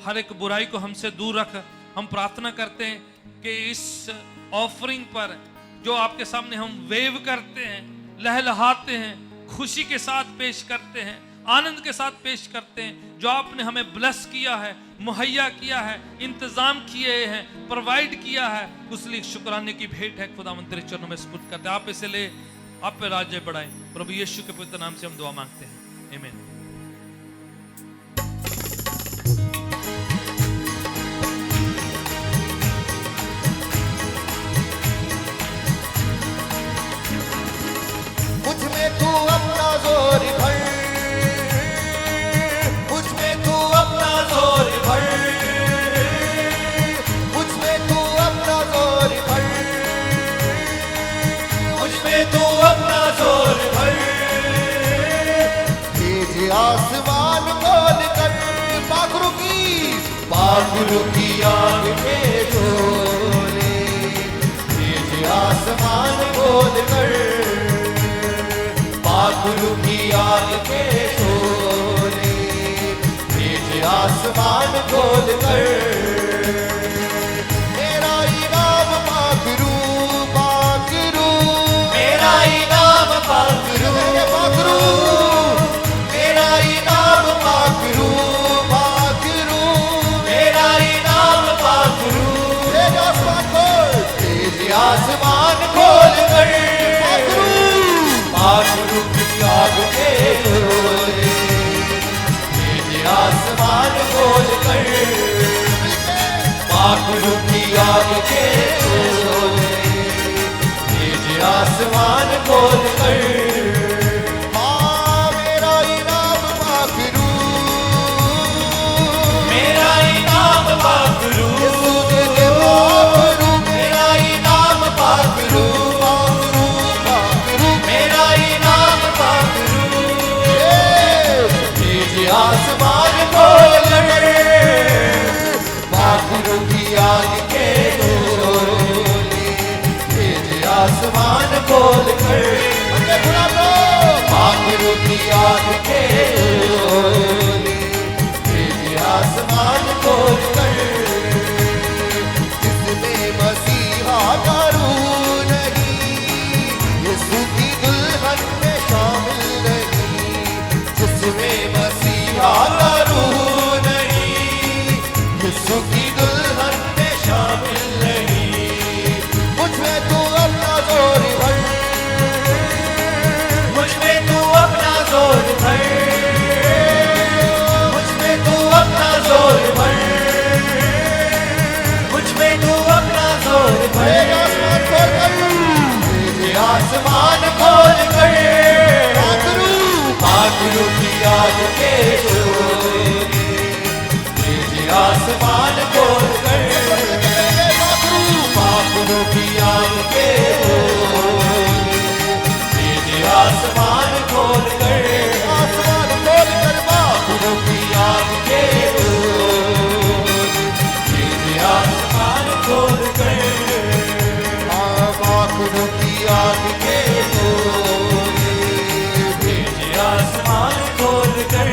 हर एक बुराई को हमसे दूर रख। हम प्रार्थना करते हैं कि इस ऑफरिंग पर जो आपके सामने हम वेव करते हैं, लहलहाते हैं, खुशी के साथ पेश करते हैं, आनंद के साथ पेश करते हैं, जो आपने हमें ब्लेस किया है, मुहैया किया है, इंतजाम किए हैं, प्रोवाइड किया है, उस लिए शुक्राने की भेंट है। खुदा तेरे चरणों में सुपुर्द करते हैं। आप इसे ले, आप पे राज्य बढ़ाएं। प्रभु यीशु के पवित्र नाम से हम दुआ मांगते हैं, आमीन। मुझ में तू अपना जोर भर, मुझ में तू अपना जोर भर, मुझ में तू अपना जोर भर, मुझ में तू अपना जोर भर। तेज आसमान खोल कर पाखरू की आग में डोले, तेज आसमान खोल कर पाखरू की आग के शोले, तेज आसमान खोल कर। मेरा इनाम पाखरू पाखरू, मेरा इनाम पाखरू पाखरू, मेरा इनाम पाखरू पाखरू, मेरा इनाम पाखरू। तेज आसमान खोल, तेज आसमान खोल कर पाखरू की आग के शोले, तेज आसमान खोल कर पाखरू की आग के शोले, तेज आसमान खोल कर। हाँ मेरा इनाम पाखरू, मेरा इनाम पाखरू, पाखरू मेरा इनाम पाखरू पाखरू पाखरू, मेरा इनाम पाखरू। तेज आसमान खोल कर पाखरू की आग के शोले, तेज आसमान खोल कर पाखरू की आग के शोले, तेज आसमान खोल कर। जिसमें मसीहा का रूह नहीं, यीशु की दुल्हन में शामिल नहीं, जिसमें मसीहा का रूह नहीं, यीशु की दुल्हन में शामिल नहीं। मुझ में तू अपना जोर भर, मुझ में तू अपना जोर भर, मुझ में तू अपना जोर भर, मुझ में तू अपना जोर भर। आसमान खोल कर पाखरू, पाखरू की आग के शोले, तेज आसमान खोल कर पाखरू की आग के शोले, तेज आसमान खोल कर, आसमान खोल कर पाखरू की आग के शोले, तेज आसमान खोल कर। पाखरू की आग के शोले, तेज आसमान खोल कर।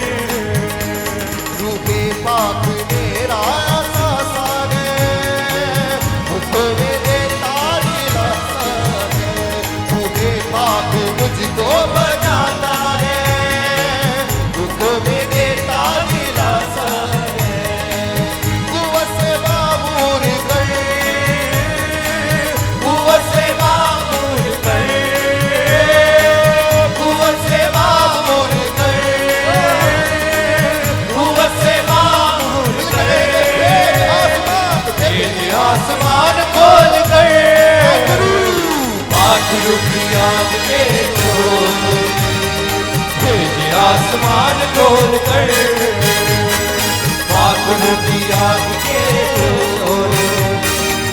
आग के शोले, भेजे आसमान खोल कर, पाखंडों की आग के शोले,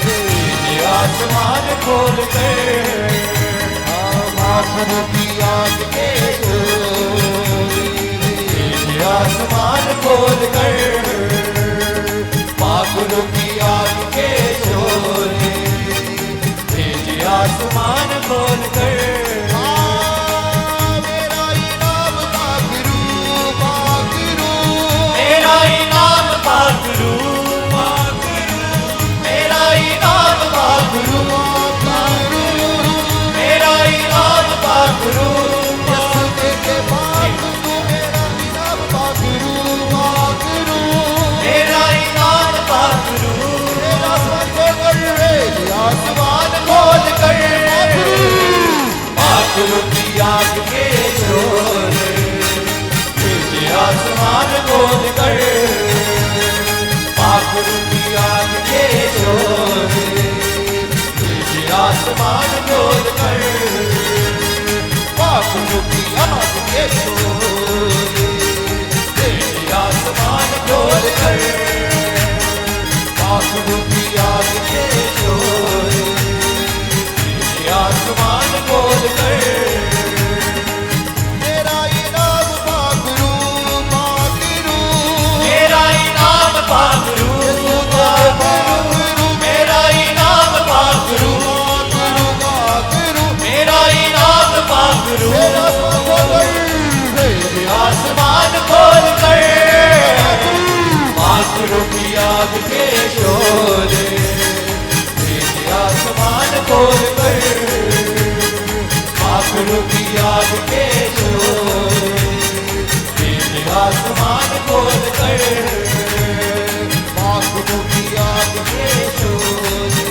भेजे आसमान खोल कर, पाखंडों की आग के शोले, भेजे आसमान खोल कर, पाखंडों की आग के शोले, भेजे आसमान खोल कर। मेरा इनाम पाखरू, पाखरू, मेरा इनाम पाखरू, पाखरू, मेरा इनाम पाखरू, पाखरू, मेरा इनाम पाखरू, के पाखरू, मेरा इनाम पाखरू, पाखरू, मेरा इनाम पाखरू, मेरा आसमान खोल कर, पाखरू की आग के शोले, भेजे आसमान खोल कर, पाखरू की आग के शोले, भेजे आसमान खोल कर, पाखरू की आग के शोले, भेजे आसमान खोल कर, पाखरू की आग के शोले, भेजे आसमान खोल कर। मेरा इनाम पाखरू, पाखरू, मेरा इनाम पाखरू, पाखरू, मेरा इनाम पाखरू, पाखरू, मेरा इनाम पाखरू, भेजे आसमान खोल कर, पाखरू की आग के शोले, भेजे आसमान खोल कर, पाखरू की आग के शोले, भेजे आसमान खोल कर, पाखरू की आग के शोले,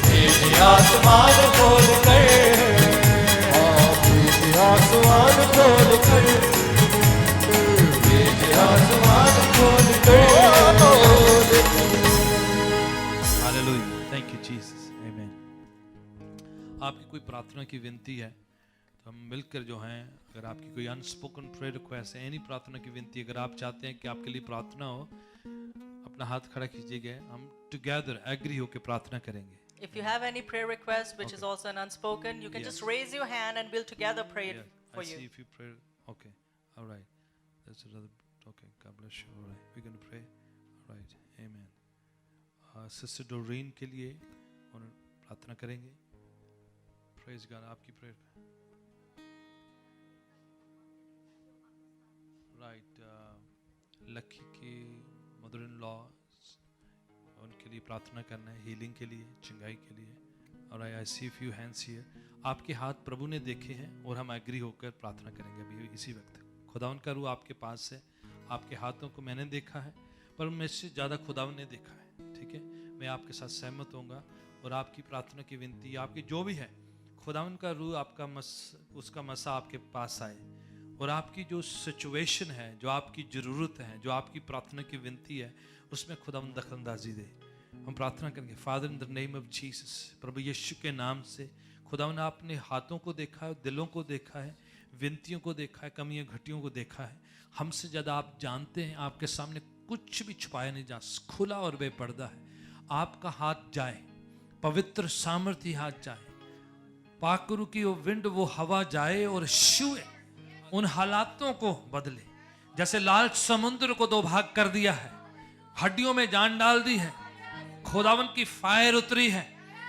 भेजे आसमान खोल कर, भेजे आसमान खोल कर, भेजे आसमान खोल कर। हालेलुया, थैंक यू जीसस, आमीन। आपकी कोई प्रार्थना की विनती है तो हम मिलकर जो हैं, अगर आपकी कोई अनस्पोकन प्रेयर रिक्वेस्ट है, एनी प्रार्थना की विनती, अगर आप चाहते हैं कि आपके लिए प्रार्थना हो, अपना हाथ खड़ा कीजिएगा, हम टुगेदर एग्री होकर प्रार्थना करेंगे। If you have any prayer request, which is also an unspoken, you can Yes. just raise your hand and we'll together pray it Yeah, for I see you. if you pray. Okay, all right. That's another. Okay, God bless you. All right, we're going to pray. All right, amen. Sister Doreen के लिए उन्हें प्रार्थना करेंगे. Praise God. आपकी prayer. Right. लक्की की mother-in-law, उनके लिए प्रार्थना करना है, हीलिंग के लिए, चंगाई के लिए. और आई सी फ्यू हैंड्स हियर. आपके हाथ प्रभु ने देखे हैं और हम एग्री होकर प्रार्थना करेंगे अभी इसी वक्त. खुदावन का रूह आपके पास है, आपके हाथों को मैंने देखा है, पर मुझसे ज़्यादा खुदावन ने देखा है. ठीक है, मैं आपके साथ सहमत होऊंगा और आपकी प्रार्थना की विनती, आपकी जो भी है, खुदावन का रूह आपका उसका मसा आपके पास आए और आपकी जो सिचुएशन है, जो आपकी ज़रूरत है, जो आपकी प्रार्थना की विनती है, उसमें खुदावन दखलंदाजी दे. हम प्रार्थना करेंगे. Father in the name of Jesus, प्रभु यीशु के नाम से खुदावन आपने हाथों को देखा है, दिलों को देखा है, विनतियों को देखा है, कमियों घटियों को देखा है. हमसे ज़्यादा आप जानते हैं. आपके सामने कुछ भी छुपाया नहीं जा, खुला और बेपर्दा है. आपका हाथ जाए, पवित्र सामर्थ्य हाथ जाए, पाकरू की वो विंड, वो हवा जाए और छुए, उन हालातों को बदले. जैसे लाल समुद्र को दो भाग कर दिया है, हड्डियों में जान डाल दी है, खुदावन की फायर उतरी है.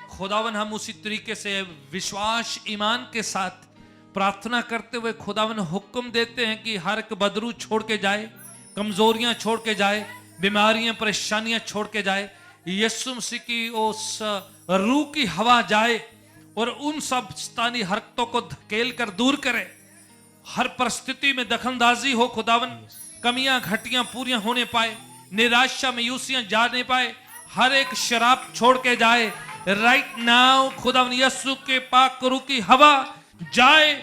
खुदावन हम उसी तरीके से विश्वास ईमान के साथ प्रार्थना करते हुए खुदावन हुक्म देते हैं कि हर एक बदरू छोड़ के जाए, कमजोरियां छोड़ के जाए, बीमारियां परेशानियां छोड़ के जाए. यीशु मसीह की उस रूह की हवा जाए और उन सब शैतानी हरकतों को धकेल कर दूर करे. हर परिस्थिति में दखलंदाजी हो खुदावन, कमियां घटियां पूरियां होने पाए, निराशा मायूसियां जाने पाए, हर एक शराब छोड़ के जाए. राइट नाउ खुदावन यीशु के पाक रूह की हवा जाए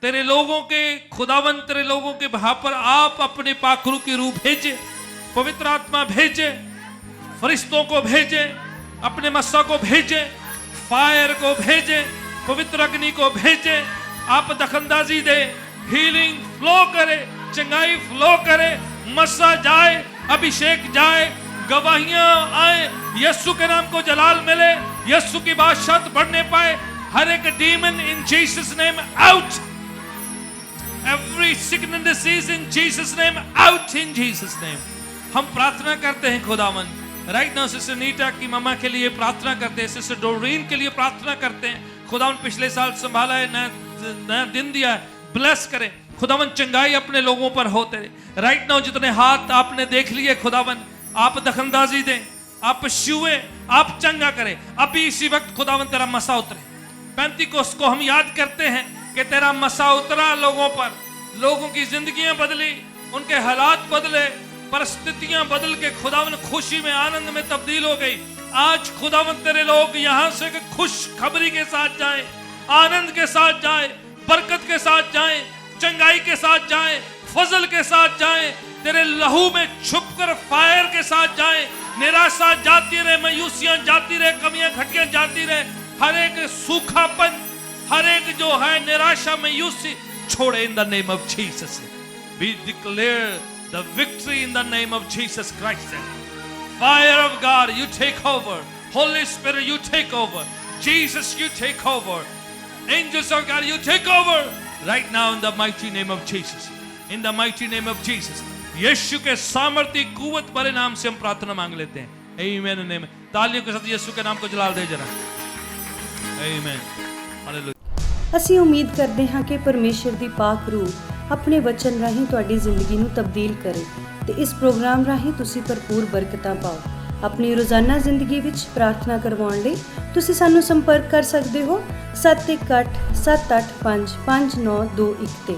तेरे लोगों के, खुदावन तेरे लोगों के वहां पर आप अपने पाक रूह की रूह भेजे, पवित्र आत्मा भेजे, फरिश्तों को भेजे, अपने मस्सा को भेजे, फायर को भेजे, पवित्र अग्नि को भेजे, आप दखलंदाजी दे, हीलिंग फ्लो करे, चंगाई फ्लो करे, मसा जाए, अभिषेक जाए, गवाहियां आए, यीशु के नाम को जलाल मिले, यीशु की बादशाहत बढ़ने पाए। हर एक डीमन इन Jesus name out, every sickness disease इन जीसस नेम आउट, इन जीसस नेम। हम प्रार्थना करते हैं खुदावन, राइट नाउ सिस्टर नीटा की मम्मा के लिए प्रार्थना करते हैं, सिस्टर डोरीन के लिए प्रार्थना करते हैं। खुदावन पिछले साल संभाला है, नया दिन दिया है, ब्लेस करें खुदावन, चंगाई अपने लोगों पर होते रहे। राइट नाउ जितने हाथ आपने देख लिए खुदावन, आप दखलंदाजी दें, आप छुए, आप चंगा करें। अभी इसी वक्त खुदावन तेरा मसा उतरे। पेंतिकोस्त को हम याद करते हैं कि तेरा मसा उतरा लोगों पर, लोगों की जिंदगियां बदली, उनके हालात बदले, परिस्थितियां बदल के खुदावन खुशी में, आनंद में तब्दील हो गई। आज खुदावन तेरे लोग यहां से खुश खबरी के साथ जाएं, आनंद के साथ जाएं, बरकत के साथ जाएं, चंगाई के साथ जाएं, फजल के साथ जाएं, तेरे लहू में छुपकर फायर के साथ जाएं। निराशा जाती रहे, मायूसियां जाती रहे, कमियां घटियां जाती रहे, हर एक सूखापन, हर एक जो है निराशा मायूसी छोड़े in the name of Jesus. We declare the victory in the name of Jesus Christ. Fire of God, you take over. Holy Spirit, you take over. Jesus, you take over. Angels of God, you take over. Right now in the mighty name of Jesus. In the mighty name of Jesus. यीशु के सामर्थ्य कुव्वत वाले नाम से हम प्रार्थना मांग लेते हैं। Amen and amen. तालियों के साथ यीशु के नाम को जलाल दे जरा। Amen. Hallelujah. ਅਸੀਂ ਉਮੀਦ ਕਰਦੇ ਹਾਂ ਕਿ ਪਰਮੇਸ਼ਰ ਦੀ ਪਾਕ ਰੂਹ ਆਪਣੇ ਵਚਨ ਰਾਹੀਂ ਤੁਹਾਡੀ ਜ਼ਿੰਦਗੀ ਨੂੰ ਤਬਦੀਲ ਕਰੇ ਤੇ ਇਸ ਪ੍ਰੋਗਰਾਮ ਰਾਹੀਂ ਤੁਸੀਂ ਭਰਪੂਰ ਬਰਕਤਾਂ ਪਾਓ। ਆਪਣੀ ਰੋਜ਼ਾਨਾ ਜ਼ਿੰਦਗੀ ਵਿੱਚ ਪ੍ਰਾਰਥਨਾ ਕਰਵਾਉਣ ਲਈ ਤੁਸੀਂ ਸਾਨੂੰ ਸੰਪਰਕ ਕਰ ਸਕਦੇ ਹੋ 7178555921 ਤੇ।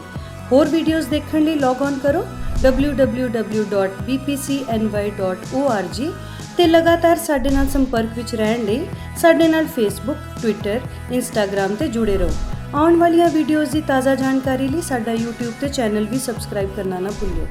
ਹੋਰ ਵੀਡੀਓਜ਼ ਦੇਖਣ ਲਈ ਲੌਗ ਔਨ ਕਰੋ www.bpcny.org ਤੇ ਲਗਾਤਾਰ ਸਾਡੇ ਨਾਲ ਸੰਪਰਕ ਵਿੱਚ ਰਹਿਣ ਲਈ ਸਾਡੇ ਨਾਲ ਫੇਸਬੁੱਕ, ਟਵਿੱਟਰ, ਇੰਸਟਾਗ੍ਰਾਮ ਤੇ ਜੁੜੇ ਰਹੋ। ਆਉਣ ਵਾਲੀਆਂ ਵੀਡੀਓਜ਼ ਦੀ ਤਾਜ਼ਾ ਜਾਣਕਾਰੀ ਲਈ ਸਾਡਾ YouTube ਤੇ ਚੈਨਲ ਵੀ ਸਬਸਕ੍ਰਾਈਬ ਕਰਨਾ ਨਾ ਭੁੱਲਿਓ।